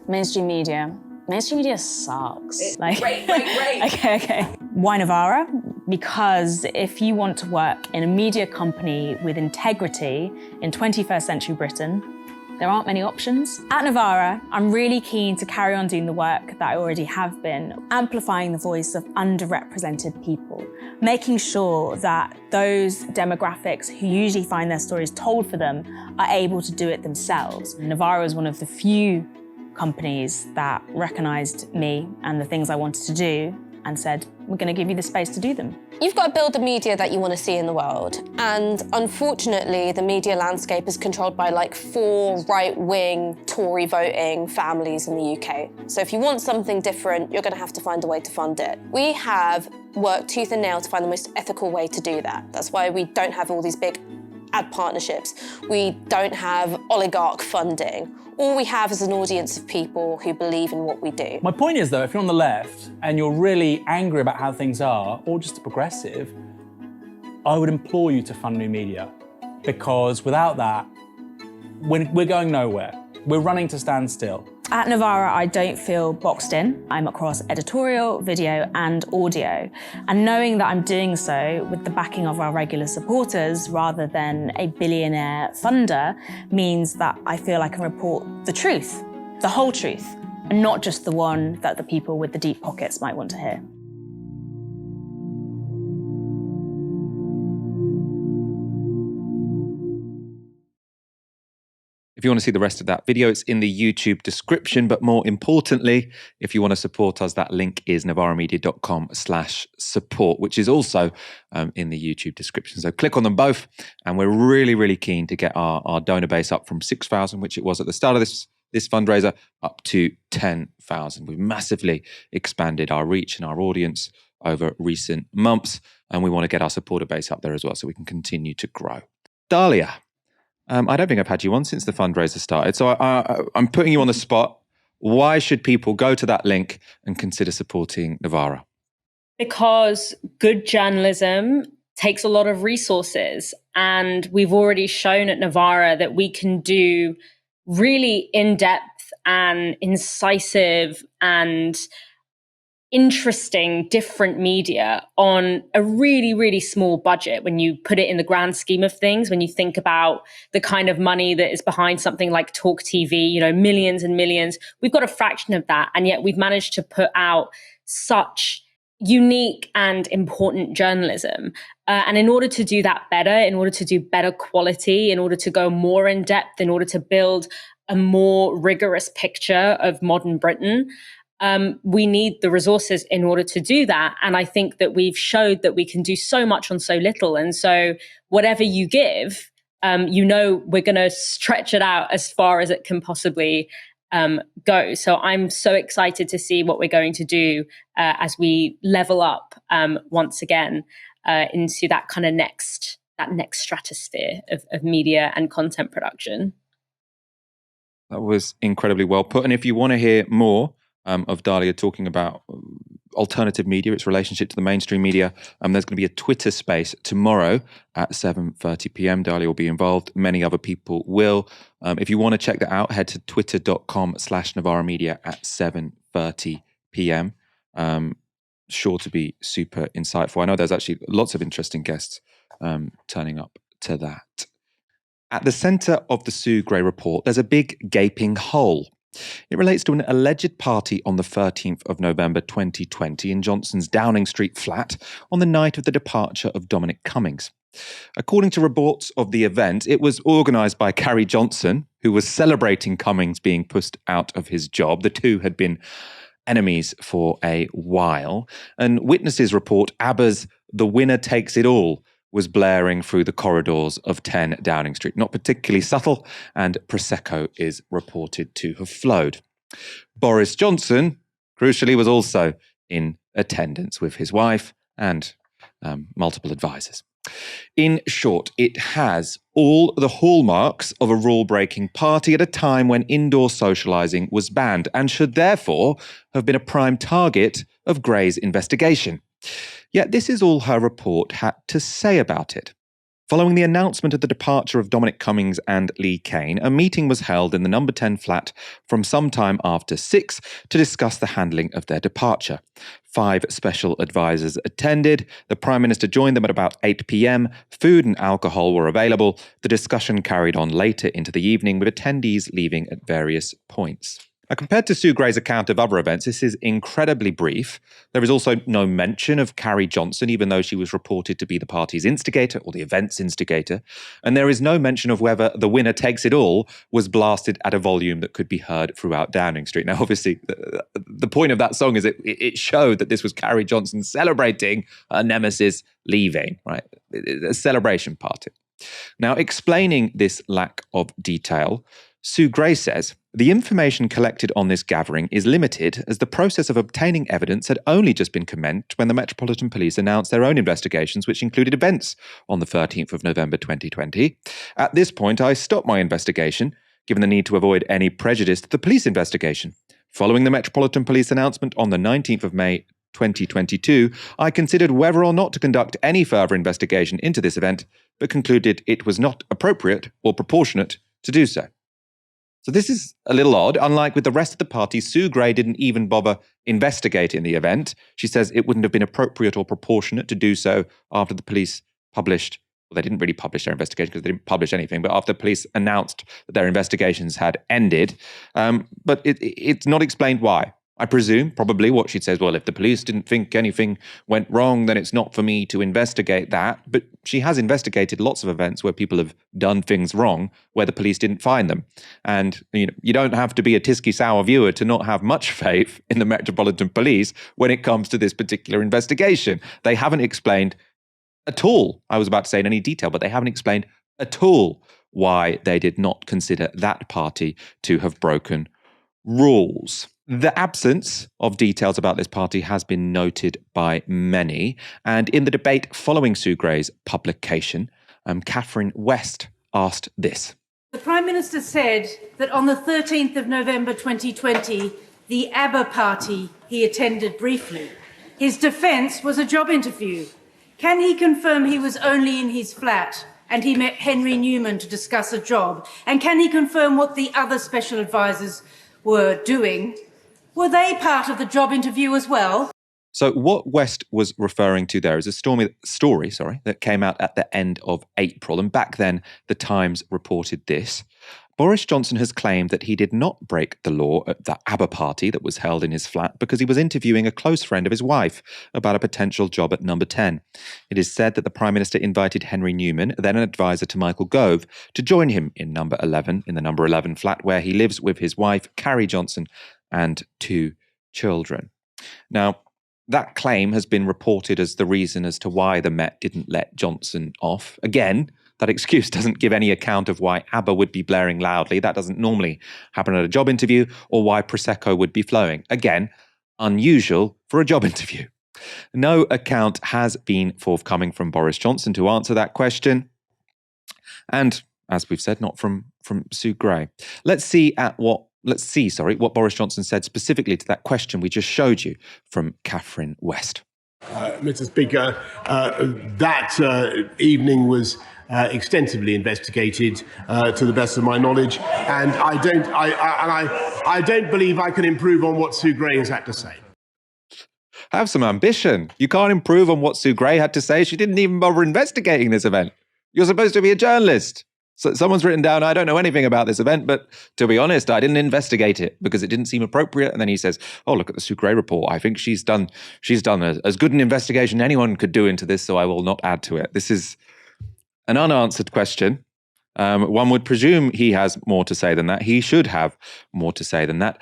Mainstream media. Mainstream media sucks. Great. Okay. Why Novara? Because if you want to work in a media company with integrity in 21st century Britain, there aren't many options. At Novara, I'm really keen to carry on doing the work that I already have been, amplifying the voice of underrepresented people, making sure that those demographics who usually find their stories told for them are able to do it themselves. Novara is one of the few companies that recognised me and the things I wanted to do and said, we're going to give you the space to do them. You've got to build the media that you want to see in the world. And unfortunately, the media landscape is controlled by like 4 right-wing Tory voting families in the UK. So if you want something different, you're going to have to find a way to fund it. We have worked tooth and nail to find the most ethical way to do that. That's why we don't have all these big ad partnerships. We don't have oligarch funding. All we have is an audience of people who believe in what we do. My point is, though, if you're on the left and you're really angry about how things are, or just a progressive, I would implore you to fund new media, because without that, we're going nowhere. We're running to stand still. At Novara, I don't feel boxed in. I'm across editorial, video, and audio. And knowing that I'm doing so with the backing of our regular supporters rather than a billionaire funder means that I feel I can report the truth, the whole truth, and not just the one that the people with the deep pockets might want to hear. If you want to see the rest of that video, it's in the YouTube description. But more importantly, if you want to support us, that link is novaramedia.com/support, which is also in the YouTube description. So click on them both. And we're really, really keen to get our donor base up from 6,000, which it was at the start of this fundraiser, up to 10,000. We've massively expanded our reach and our audience over recent months. And we want to get our supporter base up there as well so we can continue to grow. Dalia. I don't think I've had you on since the fundraiser started, so I'm putting you on the spot. Why should people go to that link and consider supporting Novara? Because good journalism takes a lot of resources, and we've already shown at Novara that we can do really in-depth and incisive and interesting, different media on a really, really small budget when you put it in the grand scheme of things, when you think about the kind of money that is behind something like Talk TV, millions and millions. We've got a fraction of that, and yet we've managed to put out such unique and important journalism. And in order to do that better, in order to do better quality, in order to go more in depth, in order to build a more rigorous picture of modern Britain, we need the resources in order to do that. And I think that we've showed that we can do so much on so little. And so whatever you give, we're going to stretch it out as far as it can possibly go. So I'm so excited to see what we're going to do as we level up once again into that kind of next stratosphere of media and content production. That was incredibly well put. And if you want to hear more of Dalia talking about alternative media, its relationship to the mainstream media, there's going to be a Twitter space tomorrow at 7:30 p.m. Dalia will be involved. Many other people will. If you want to check that out, head to twitter.com/Novara Media at 7:30 p.m. Sure to be super insightful. I know there's actually lots of interesting guests turning up to that. At the centre of the Sue Gray report, there's a big gaping hole. It relates to an alleged party on the 13th of November 2020 in Johnson's Downing Street flat on the night of the departure of Dominic Cummings. According to reports of the event, it was organised by Carrie Johnson, who was celebrating Cummings being pushed out of his job. The two had been enemies for a while. And witnesses report ABBA's "The Winner Takes It All" was blaring through the corridors of 10 Downing Street. Not particularly subtle, and Prosecco is reported to have flowed. Boris Johnson, crucially, was also in attendance with his wife and multiple advisors. In short, it has all the hallmarks of a rule-breaking party at a time when indoor socialising was banned and should therefore have been a prime target of Gray's investigation. Yet this is all her report had to say about it. Following the announcement of the departure of Dominic Cummings and Lee Cain, a meeting was held in the number 10 flat from sometime after 6 to discuss the handling of their departure. 5 special advisors attended. The Prime Minister joined them at about 8 p.m. Food and alcohol were available. The discussion carried on later into the evening with attendees leaving at various points. Now, compared to Sue Gray's account of other events, this is incredibly brief. There is also no mention of Carrie Johnson, even though she was reported to be the party's instigator or the event's instigator. And there is no mention of whether The Winner Takes It All was blasted at a volume that could be heard throughout Downing Street. Now, obviously, the point of that song is it showed that this was Carrie Johnson celebrating her nemesis leaving, right? A celebration party. Now, explaining this lack of detail, Sue Gray says, the information collected on this gathering is limited as the process of obtaining evidence had only just been commenced when the Metropolitan Police announced their own investigations, which included events on the 13th of November 2020. At this point, I stopped my investigation, given the need to avoid any prejudice to the police investigation. Following the Metropolitan Police announcement on the 19th of May 2022, I considered whether or not to conduct any further investigation into this event, but concluded it was not appropriate or proportionate to do so. So this is a little odd. Unlike with the rest of the party, Sue Gray didn't even bother investigating the event. She says it wouldn't have been appropriate or proportionate to do so after the police published, well, they didn't really publish their investigation because they didn't publish anything, but after the police announced that their investigations had ended. But it's not explained why. I presume, probably, what she'd say is, well, if the police didn't think anything went wrong, then it's not for me to investigate that. But she has investigated lots of events where people have done things wrong, where the police didn't find them. And you don't have to be a Tisky Sour viewer to not have much faith in the Metropolitan Police when it comes to this particular investigation. They haven't explained at all, I was about to say in any detail, but they haven't explained at all why they did not consider that party to have broken rules. The absence of details about this party has been noted by many, and in the debate following Sue Gray's publication, Catherine West asked this. The Prime Minister said that on the 13th of November 2020, the ABBA party he attended briefly. His defence was a job interview. Can he confirm he was only in his flat and he met Henry Newman to discuss a job? And can he confirm what the other special advisers were doing? Were they part of the job interview as well? So what West was referring to there is a story that came out at the end of April. And back then, the Times reported this. Boris Johnson has claimed that he did not break the law at the ABBA party that was held in his flat because he was interviewing a close friend of his wife about a potential job at Number 10. It is said that the Prime Minister invited Henry Newman, then an advisor to Michael Gove, to join him in the Number 11 flat where he lives with his wife, Carrie Johnson, and 2 children. Now, that claim has been reported as the reason as to why the Met didn't let Johnson off. Again, that excuse doesn't give any account of why ABBA would be blaring loudly. That doesn't normally happen at a job interview, or why Prosecco would be flowing. Again, unusual for a job interview. No account has been forthcoming from Boris Johnson to answer that question. And as we've said, not from Sue Gray. Let's see what Boris Johnson said specifically to that question we just showed you from Catherine West. Mr. Speaker, that evening was extensively investigated to the best of my knowledge, and I don't believe I can improve on what Sue Gray has had to say. Have some ambition. You can't improve on what Sue Gray had to say. She didn't even bother investigating this event. You're supposed to be a journalist. So someone's written down, I don't know anything about this event, but to be honest, I didn't investigate it because it didn't seem appropriate. And then he says, oh, look at the Sue Gray report. I think she's done as good an investigation anyone could do into this, so I will not add to it. This is an unanswered question. One would presume he has more to say than that. He should have more to say than that.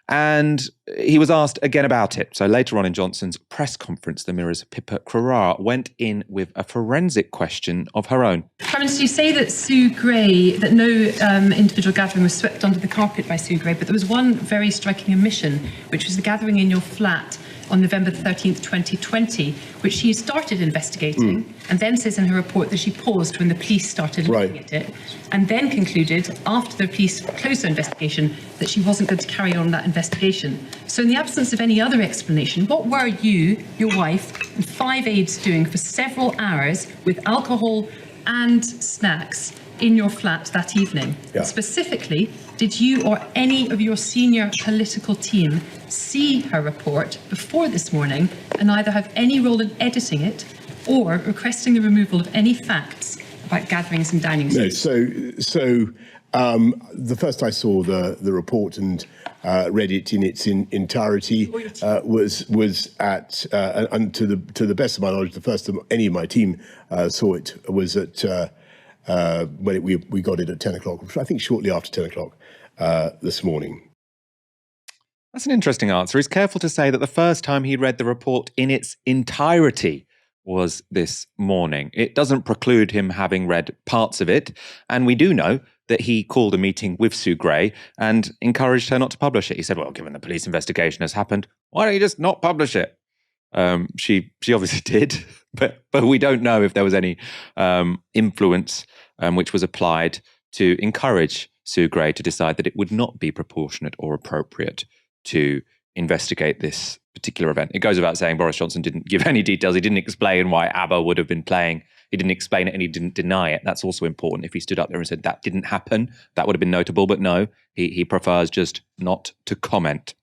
And he was asked again about it. So later on in Johnson's press conference, the Mirror's Pippa Crerar went in with a forensic question of her own. Prime Minister, you say that Sue Gray, that no individual gathering was swept under the carpet by Sue Gray, but there was one very striking omission, which was the gathering in your flat on November 13th, 2020, which she started investigating and then says in her report that she paused when the police started looking at it and then concluded after the police closed their investigation that she wasn't going to carry on that investigation. So in the absence of any other explanation, what were you, your wife and 5 aides doing for several hours with alcohol and snacks in your flat that evening? Yeah. Specifically, did you or any of your senior political team see her report before this morning and either have any role in editing it or requesting the removal of any facts about gatherings in Downing No, Street? The first I saw the report and read it in its entirety was at, and to the best of my knowledge, the first time any of my team saw it was at when we got it at 10 o'clock, I think shortly after 10 o'clock this morning. That's an interesting answer. He's careful to say that the first time he read the report in its entirety was this morning. It doesn't preclude him having read parts of it, and we do know that he called a meeting with Sue Gray and encouraged her not to publish it. He said, well, given the police investigation has happened, why don't you just not publish it? She obviously did, but we don't know if there was any influence which was applied to encourage Sue Gray to decide that it would not be proportionate or appropriate to investigate this particular event. It goes without saying Boris Johnson didn't give any details. He didn't explain why ABBA would have been playing. He didn't explain it and he didn't deny it. That's also important. If he stood up there and said that didn't happen, that would have been notable. But no, he prefers just not to comment.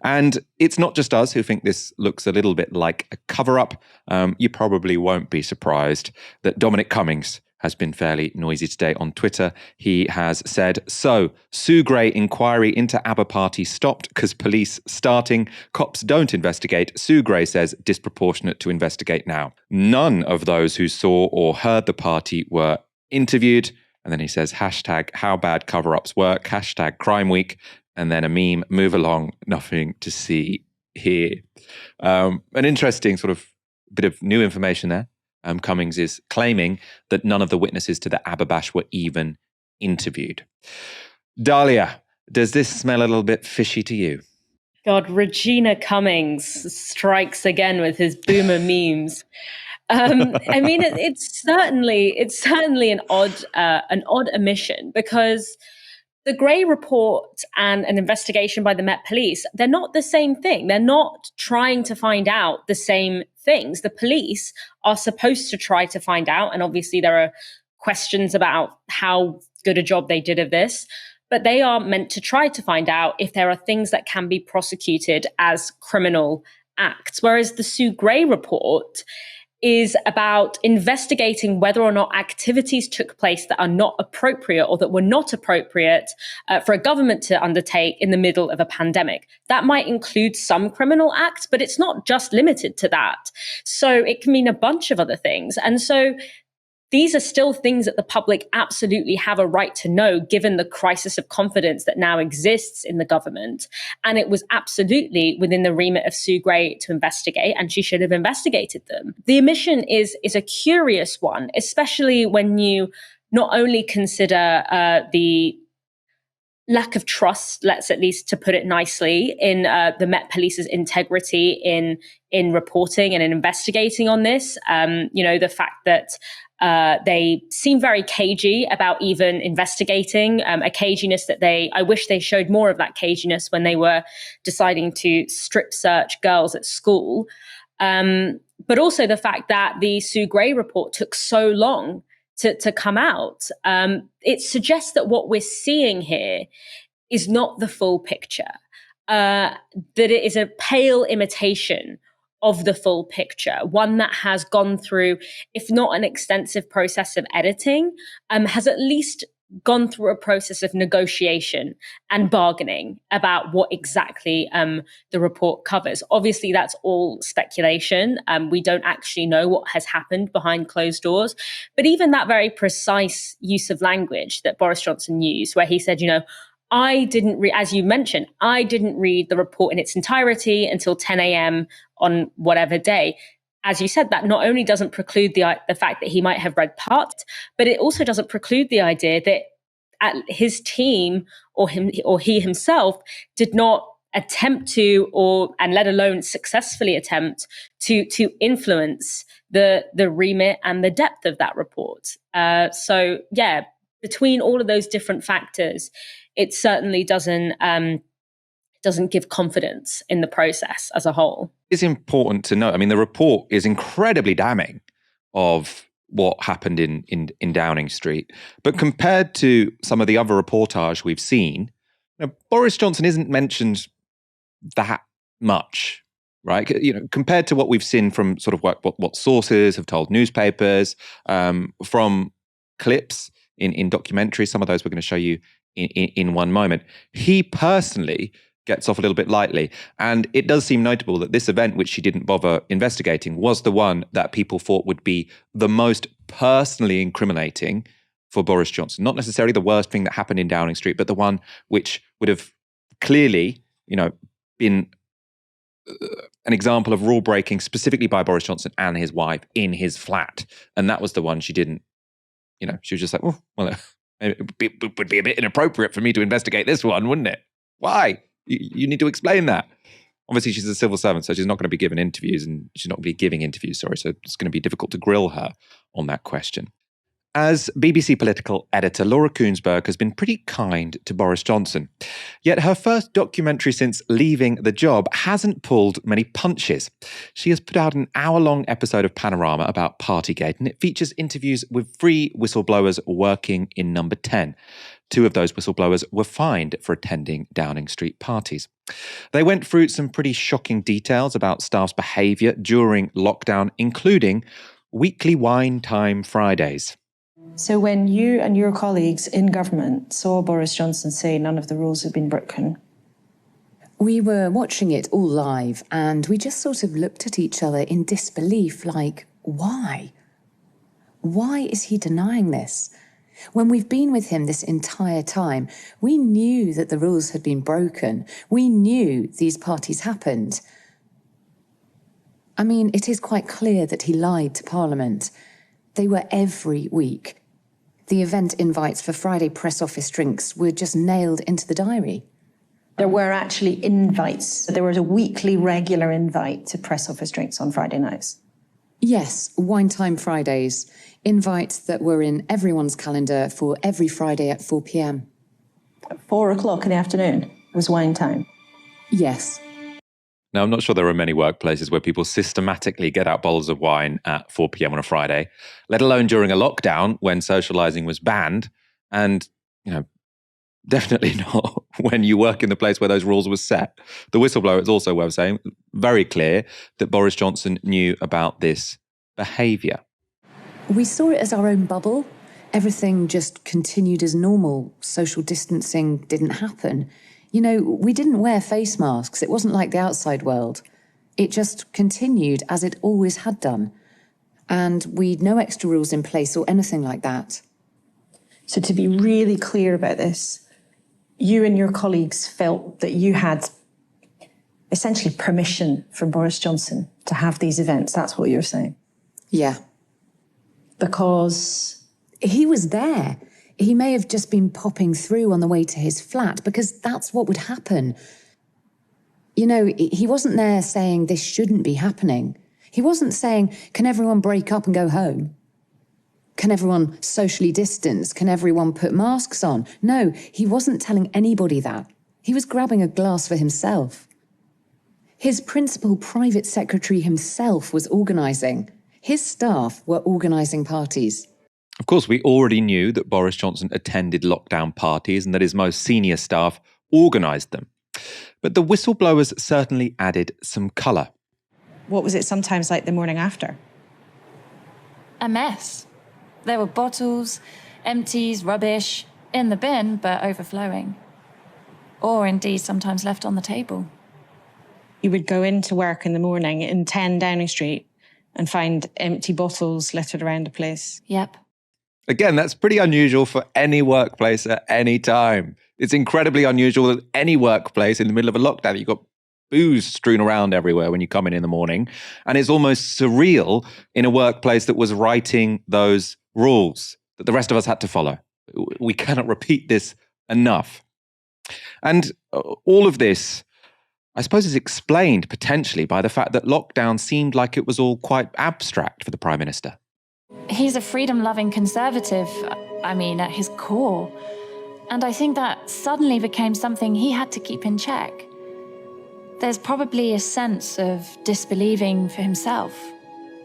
And it's not just us who think this looks a little bit like a cover-up. You probably won't be surprised that Dominic Cummings has been fairly noisy today on Twitter. He has said, so, Sue Gray inquiry into ABBA party stopped because police starting. Cops don't investigate. Sue Gray says disproportionate to investigate now. None of those who saw or heard the party were interviewed. And then he says, hashtag how bad cover-ups work, hashtag crime week, and then a meme, move along, nothing to see here. An interesting sort of bit of new information there. Cummings is claiming that none of the witnesses to the ABBA bash were even interviewed. Dalia, does this smell a little bit fishy to you? God, Regina Cummings strikes again with his boomer memes. I mean, it's certainly an odd omission, because the Gray report and an investigation by the Met Police, they're not the same thing. They're not trying to find out the same things. The police are supposed to try to find out, and obviously there are questions about how good a job they did of this, but they are meant to try to find out if there are things that can be prosecuted as criminal acts. Whereas the Sue Gray report is about investigating whether or not activities took place that are not appropriate or that were not appropriate for a government to undertake in the middle of a pandemic. That might include some criminal acts, but it's not just limited to that. So it can mean a bunch of other things. And so these are still things that the public absolutely have a right to know, given the crisis of confidence that now exists in the government. And it was absolutely within the remit of Sue Gray to investigate, and she should have investigated them. The omission is a curious one, especially when you not only consider the lack of trust, let's at least to put it nicely, in the Met Police's integrity in reporting and in investigating on this. The fact that they seem very cagey about even investigating, a caginess that I wish they showed more of that caginess when they were deciding to strip search girls at school. But also the fact that the Sue Gray report took so long to come out. It suggests that what we're seeing here is not the full picture, that it is a pale imitation of the full picture, one that has gone through, if not an extensive process of editing, has at least gone through a process of negotiation and bargaining about what exactly the report covers. Obviously, that's all speculation. We don't actually know what has happened behind closed doors. But even that very precise use of language that Boris Johnson used, where he said, I didn't read, as you mentioned, I didn't read the report in its entirety until 10 a.m. on whatever day. As you said, that not only doesn't preclude the fact that he might have read parts, but it also doesn't preclude the idea that his team or he himself did not attempt to, and let alone successfully attempt to influence the remit and the depth of that report. So yeah, between all of those different factors, it certainly doesn't give confidence in the process as a whole. It's important to note, I mean, the report is incredibly damning of what happened in Downing Street. But compared to some of the other reportage we've seen, Boris Johnson isn't mentioned that much, right? Compared to what we've seen from sort of what sources have told newspapers, from clips in documentaries. Some of those we're going to show you in one moment. He personally gets off a little bit lightly. And it does seem notable that this event, which she didn't bother investigating, was the one that people thought would be the most personally incriminating for Boris Johnson. Not necessarily the worst thing that happened in Downing Street, but the one which would have clearly, been an example of rule breaking specifically by Boris Johnson and his wife in his flat. And that was the one she didn't, she was just like, it would be a bit inappropriate for me to investigate this one, wouldn't it? Why? You need to explain that. Obviously, she's a civil servant, so she's not going to be giving interviews, so it's going to be difficult to grill her on that question. As BBC political editor, Laura Kuenssberg has been pretty kind to Boris Johnson. Yet her first documentary since leaving the job hasn't pulled many punches. She has put out an hour-long episode of Panorama about Partygate, and it features interviews with 3 whistleblowers working in Number 10. 2 of those whistleblowers were fined for attending Downing Street parties. They went through some pretty shocking details about staff's behaviour during lockdown, including weekly wine time Fridays. So when you and your colleagues in government saw Boris Johnson say none of the rules had been broken, we were watching it all live and we just sort of looked at each other in disbelief, like, why? Why is he denying this? When we've been with him this entire time, we knew that the rules had been broken. We knew these parties happened. I mean, it is quite clear that he lied to Parliament. They were every week. The event invites for Friday press office drinks were just nailed into the diary. there were actually invites. There was a weekly regular invite to press office drinks on Friday nights. Yes, Wine Time Fridays. Invites that were in everyone's calendar for every Friday at 4 p.m. At 4 o'clock in the afternoon was wine time? Yes. Now, I'm not sure there are many workplaces where people systematically get out bottles of wine at 4 p.m. on a Friday, let alone during a lockdown when socializing was banned. And, you know, definitely not when you work in the place where those rules were set. The whistleblower, it's also worth saying, very clear that Boris Johnson knew about this behaviour. We saw it as our own bubble. Everything just continued as normal. Social distancing didn't happen. You know, we didn't wear face masks. It wasn't like the outside world. It just continued as it always had done. And we'd no extra rules in place or anything like that. So to be really clear about this, you and your colleagues felt that you had essentially permission from Boris Johnson to have these events. That's what you're saying? Yeah. Because he was there. He may have just been popping through on the way to his flat because that's what would happen. You know, he wasn't there saying this shouldn't be happening. He wasn't saying, can everyone break up and go home? Can everyone socially distance? Can everyone put masks on? No, he wasn't telling anybody that. He was grabbing a glass for himself. His principal private secretary himself was organising. His staff were organising parties. Of course, we already knew that Boris Johnson attended lockdown parties and that his most senior staff organised them. But the whistleblowers certainly added some colour. what was it sometimes like the morning after? A mess. There were bottles, empties, rubbish, in the bin, but overflowing. Or indeed sometimes left on the table. You would go into work in the morning in 10 Downing Street and find empty bottles littered around the place. Yep. Again, that's pretty unusual for any workplace at any time. It's incredibly unusual that any workplace in the middle of a lockdown, you've got booze strewn around everywhere when you come in the morning. And it's almost surreal in a workplace that was writing those rules that the rest of us had to follow. We cannot repeat this enough. And all of this, I suppose, is explained potentially by the fact that lockdown seemed like it was all quite abstract for the Prime Minister. He's a freedom-loving conservative, at his core. And I think that suddenly became something he had to keep in check. There's probably a sense of disbelieving for himself.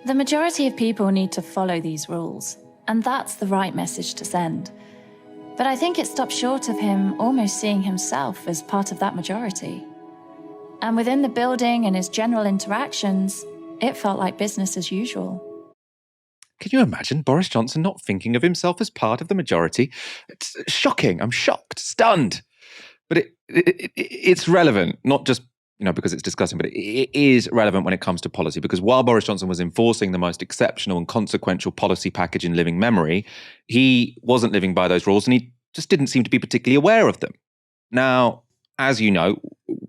The majority of people need to follow these rules, and that's the right message to send. But I think it stopped short of him almost seeing himself as part of that majority. And within the building and his general interactions, it felt like business as usual. Can you imagine Boris Johnson not thinking of himself as part of the majority? It's shocking. I'm shocked, stunned. But it's relevant, not just because it's disgusting, but it is relevant when it comes to policy. Because while Boris Johnson was enforcing the most exceptional and consequential policy package in living memory, he wasn't living by those rules, and he just didn't seem to be particularly aware of them. Now, as you know,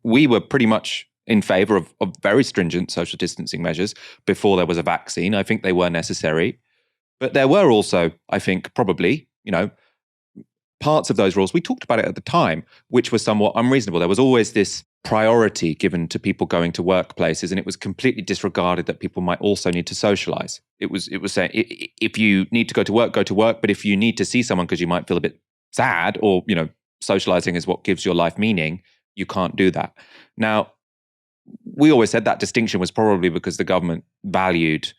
we were pretty much in favour of very stringent social distancing measures before there was a vaccine. I think they were necessary. But there were also, I think, probably, parts of those rules, we talked about it at the time, which were somewhat unreasonable. There was always this priority given to people going to workplaces, and it was completely disregarded that people might also need to socialise. It was saying, if you need to go to work, but if you need to see someone because you might feel a bit sad, or, socialising is what gives your life meaning, you can't do that. Now, we always said that distinction was probably because the government valued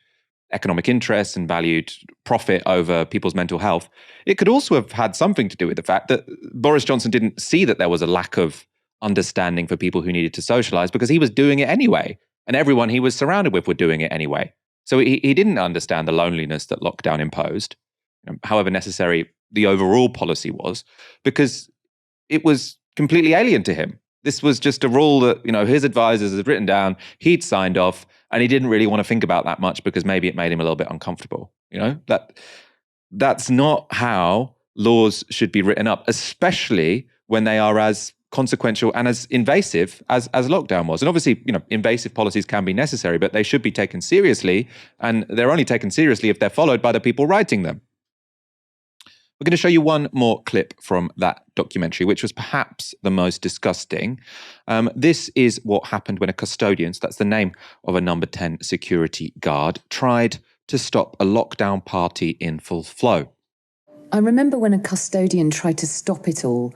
economic interests and valued profit over people's mental health. It could also have had something to do with the fact that Boris Johnson didn't see that there was a lack of understanding for people who needed to socialise, because he was doing it anyway, and everyone he was surrounded with were doing it anyway. So he didn't understand the loneliness that lockdown imposed, however necessary the overall policy was, because it was completely alien to him. This was just a rule that, his advisors had written down, he'd signed off, and he didn't really want to think about that much because maybe it made him a little bit uncomfortable. That's not how laws should be written up, especially when they are as consequential and as invasive as lockdown was. And obviously, invasive policies can be necessary, but they should be taken seriously, and they're only taken seriously if they're followed by the people writing them. We're going to show you one more clip from that documentary, which was perhaps the most disgusting. This is what happened when a custodian, so that's the name of a number 10 security guard, tried to stop a lockdown party in full flow. I remember when a custodian tried to stop it all,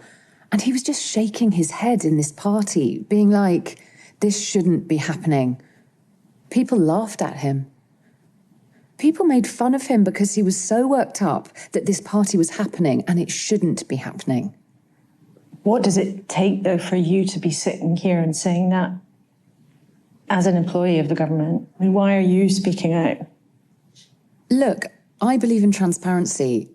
and he was just shaking his head in this party, being like, this shouldn't be happening. People laughed at him. People made fun of him because he was so worked up that this party was happening and it shouldn't be happening. What does it take, though, for you to be sitting here and saying that as an employee of the government? I mean, why are you speaking out? Look, I believe in transparency.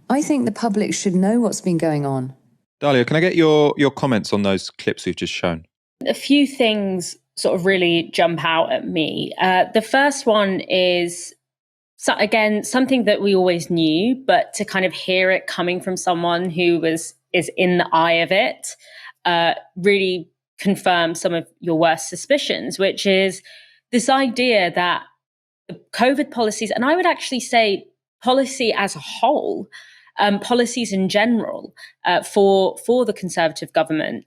I think the public should know what's been going on. Dalia, can I get your comments on those clips we've just shown? A few things sort of really jump out at me. The first one is, again, something that we always knew, but to kind of hear it coming from someone who is in the eye of it, really confirms some of your worst suspicions, which is this idea that the COVID policies, and I would actually say policy as a whole, policies in general for the Conservative government,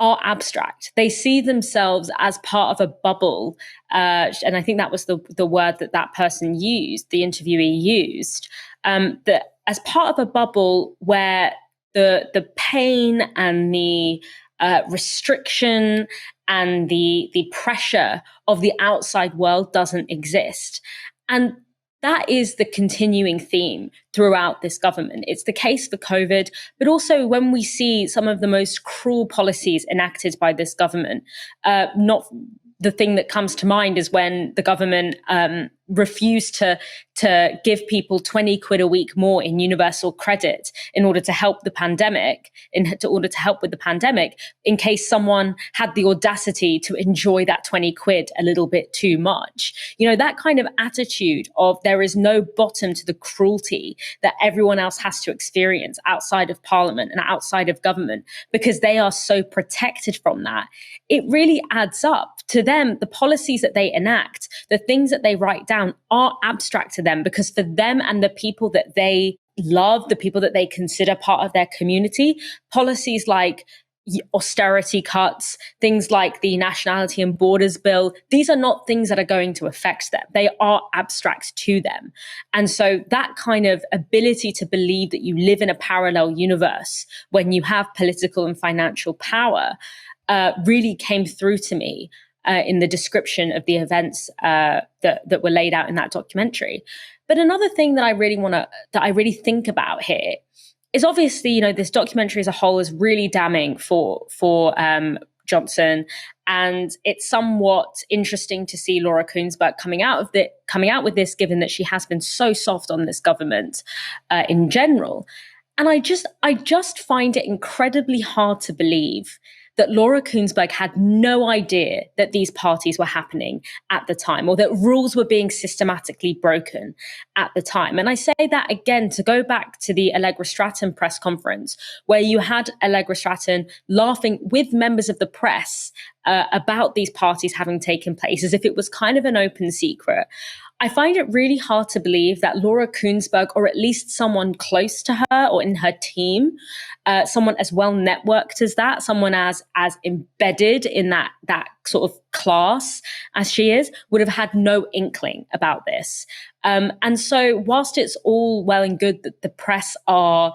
are abstract. They see themselves as part of a bubble. And I think that was the word that person used, the interviewee used, that as part of a bubble where the pain and the restriction and the pressure of the outside world doesn't exist. And that is the continuing theme throughout this government. It's the case for COVID, but also when we see some of the most cruel policies enacted by this government. Not the thing that comes to mind is when the government refused to give people 20 quid a week more in universal credit in order to help the pandemic, in case someone had the audacity to enjoy that 20 quid a little bit too much. That kind of attitude of there is no bottom to the cruelty that everyone else has to experience outside of Parliament and outside of government because they are so protected from that. It really adds up to them. The policies that they enact, the things that they write down are abstract to them because for them and the people that they love, the people that they consider part of their community, policies like austerity cuts, things like the Nationality and Borders Bill, these are not things that are going to affect them. They are abstract to them. And so that kind of ability to believe that you live in a parallel universe when you have political and financial power really came through to me in the description of the events that were laid out in that documentary. But another thing that I really think about here is obviously, this documentary as a whole is really damning for Johnson And it's somewhat interesting to see Laura Kuenssberg coming out with this, given that she has been so soft on this government in general. And I just find it incredibly hard to believe that Laura Kuenssberg had no idea that these parties were happening at the time, or that rules were being systematically broken at the time. And I say that again to go back to the Allegra Stratton press conference, where you had Allegra Stratton laughing with members of the press about these parties having taken place, as if it was kind of an open secret. I find it really hard to believe that Laura Kuenssberg, or at least someone close to her or in her team, someone as well networked as that, someone as embedded in that sort of class as she is, would have had no inkling about this. And so whilst it's all well and good that the press are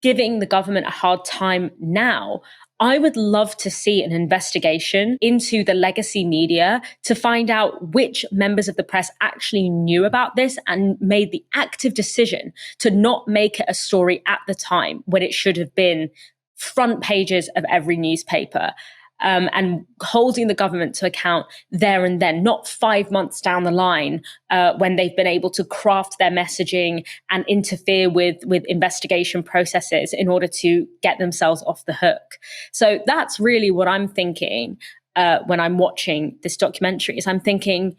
giving the government a hard time now, I would love to see an investigation into the legacy media to find out which members of the press actually knew about this and made the active decision to not make it a story at the time when it should have been front pages of every newspaper. And holding the government to account there and then, not 5 months down the line when they've been able to craft their messaging and interfere with investigation processes in order to get themselves off the hook. So that's really what I'm thinking when I'm watching this documentary. Is I'm thinking,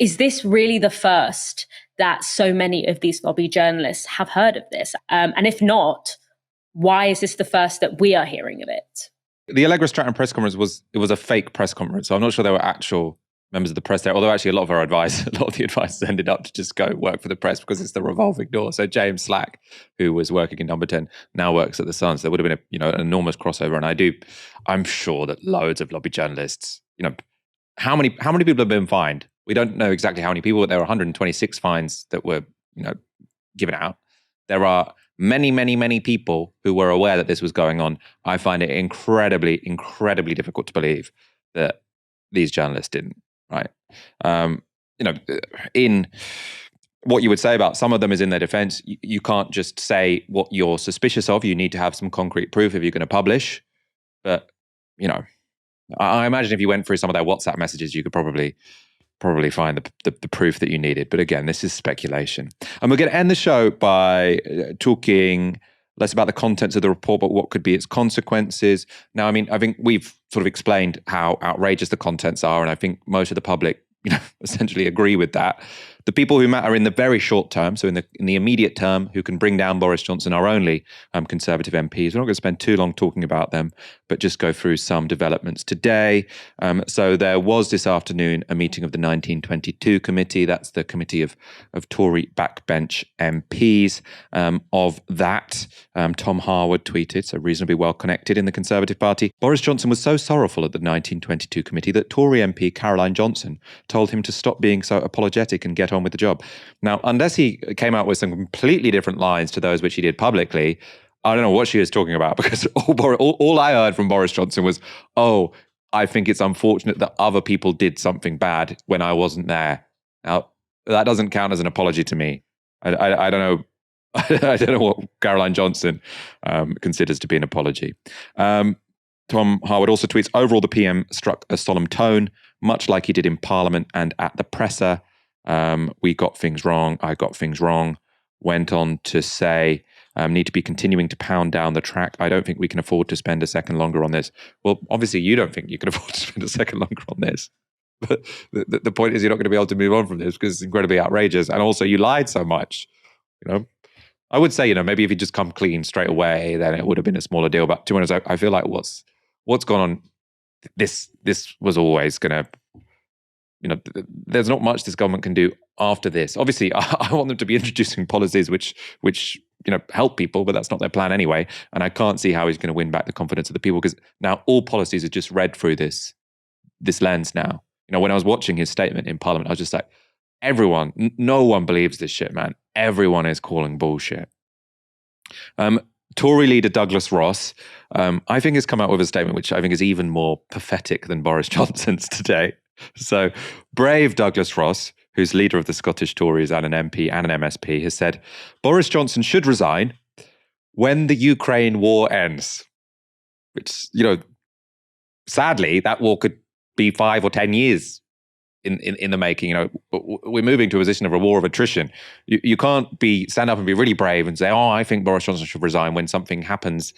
is this really the first that so many of these lobby journalists have heard of this? And if not, why is this the first that we are hearing of it? The Allegra Stratton press conference was a fake press conference. So I'm not sure there were actual members of the press there, although actually a lot of the advice ended up to just go work for the press because it's the revolving door. So James Slack, who was working in Number 10, now works at The Sun. So there would have been an enormous crossover. And I'm sure that loads of lobby journalists, how many people have been fined? We don't know exactly how many people, but there were 126 fines that were, given out. There are many, many, many people who were aware that this was going on. I find it incredibly, incredibly difficult to believe that these journalists didn't, right? In what you would say about some of them is in their defense, you can't just say what you're suspicious of. You need to have some concrete proof if you're going to publish. But, I imagine if you went through some of their WhatsApp messages, you could probably find the proof that you needed. But again, this is speculation. And we're going to end the show by talking less about the contents of the report, but what could be its consequences. Now, I think we've sort of explained how outrageous the contents are, and I think most of the public, essentially agree with that. The people who matter in the very short term, so in the immediate term, who can bring down Boris Johnson, are only Conservative MPs. We're not going to spend too long talking about them, but just go through some developments today. So there was this afternoon a meeting of the 1922 committee. That's the committee of Tory backbench MPs. Of that, Tom Harwood tweeted, so reasonably well connected in the Conservative Party, Boris Johnson was so sorrowful at the 1922 committee that Tory MP Caroline Johnson told him to stop being so apologetic and get on with the job. Now, unless he came out with some completely different lines to those which he did publicly, I don't know what she was talking about, because all I heard from Boris Johnson was, I think it's unfortunate that other people did something bad when I wasn't there. Now, that doesn't count as an apology to me. I don't know. I don't know what Caroline Johnson considers to be an apology. Tom Harwood also tweets, overall, the PM struck a solemn tone, much like he did in Parliament and at the presser. We got things wrong. I got things wrong. Went on to say, need to be continuing to pound down the track. I don't think we can afford to spend a second longer on this. Well, obviously you don't think you can afford to spend a second longer on this. But the point is, you're not going to be able to move on from this because it's incredibly outrageous. And also you lied so much. I would say, maybe if you just come clean straight away, then it would have been a smaller deal. But to be honest, I feel like what's gone on, this was always going to, there's not much this government can do after this. Obviously, I want them to be introducing policies which help people, but that's not their plan anyway. And I can't see how he's going to win back the confidence of the people, because now all policies are just read through this lens now. When I was watching his statement in Parliament, I was just like, no one believes this shit, man. Everyone is calling bullshit. Tory leader Douglas Ross, I think, has come out with a statement which I think is even more pathetic than Boris Johnson's today. So brave Douglas Ross, who's leader of the Scottish Tories and an MP and an MSP, has said, Boris Johnson should resign when the Ukraine war ends. Which, sadly, that war could be 5 or 10 years in the making. You know, we're moving to a position of a war of attrition. You can't stand up and be really brave and say, oh, I think Boris Johnson should resign when something happens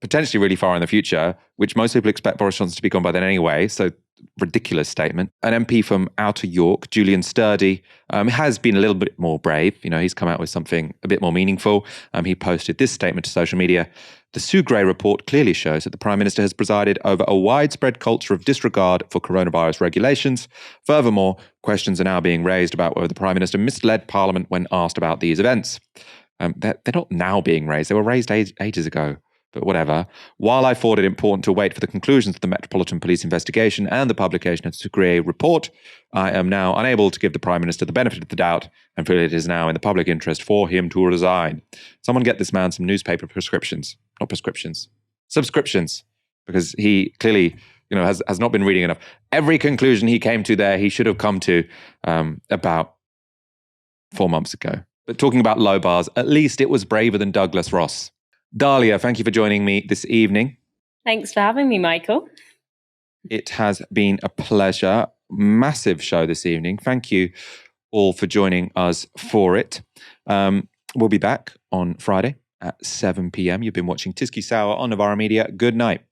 potentially really far in the future, which most people expect Boris Johnson to be gone by then anyway. So ridiculous statement. An MP from Outer York, Julian Sturdy, has been a little bit more brave. You know, he's come out with something a bit more meaningful. He posted this statement to social media. The Sue Gray report clearly shows that the Prime Minister has presided over a widespread culture of disregard for coronavirus regulations. Furthermore, questions are now being raised about whether the Prime Minister misled Parliament when asked about these events. They're not now being raised. They were raised ages ago. But whatever. While I thought it important to wait for the conclusions of the Metropolitan Police investigation and the publication of the Sue Gray report, I am now unable to give the Prime Minister the benefit of the doubt and feel it is now in the public interest for him to resign. Someone get this man some newspaper subscriptions, because he clearly, you know, has not been reading enough. Every conclusion he came to there, he should have come to about 4 months ago. But talking about low bars, at least it was braver than Douglas Ross. Dalia, thank you for joining me this evening. Thanks for having me, Michael. It has been a pleasure. Massive show this evening. Thank you all for joining us for it. We'll be back on Friday at 7 p.m. You've been watching Tysky Sour on Novara Media. Good night.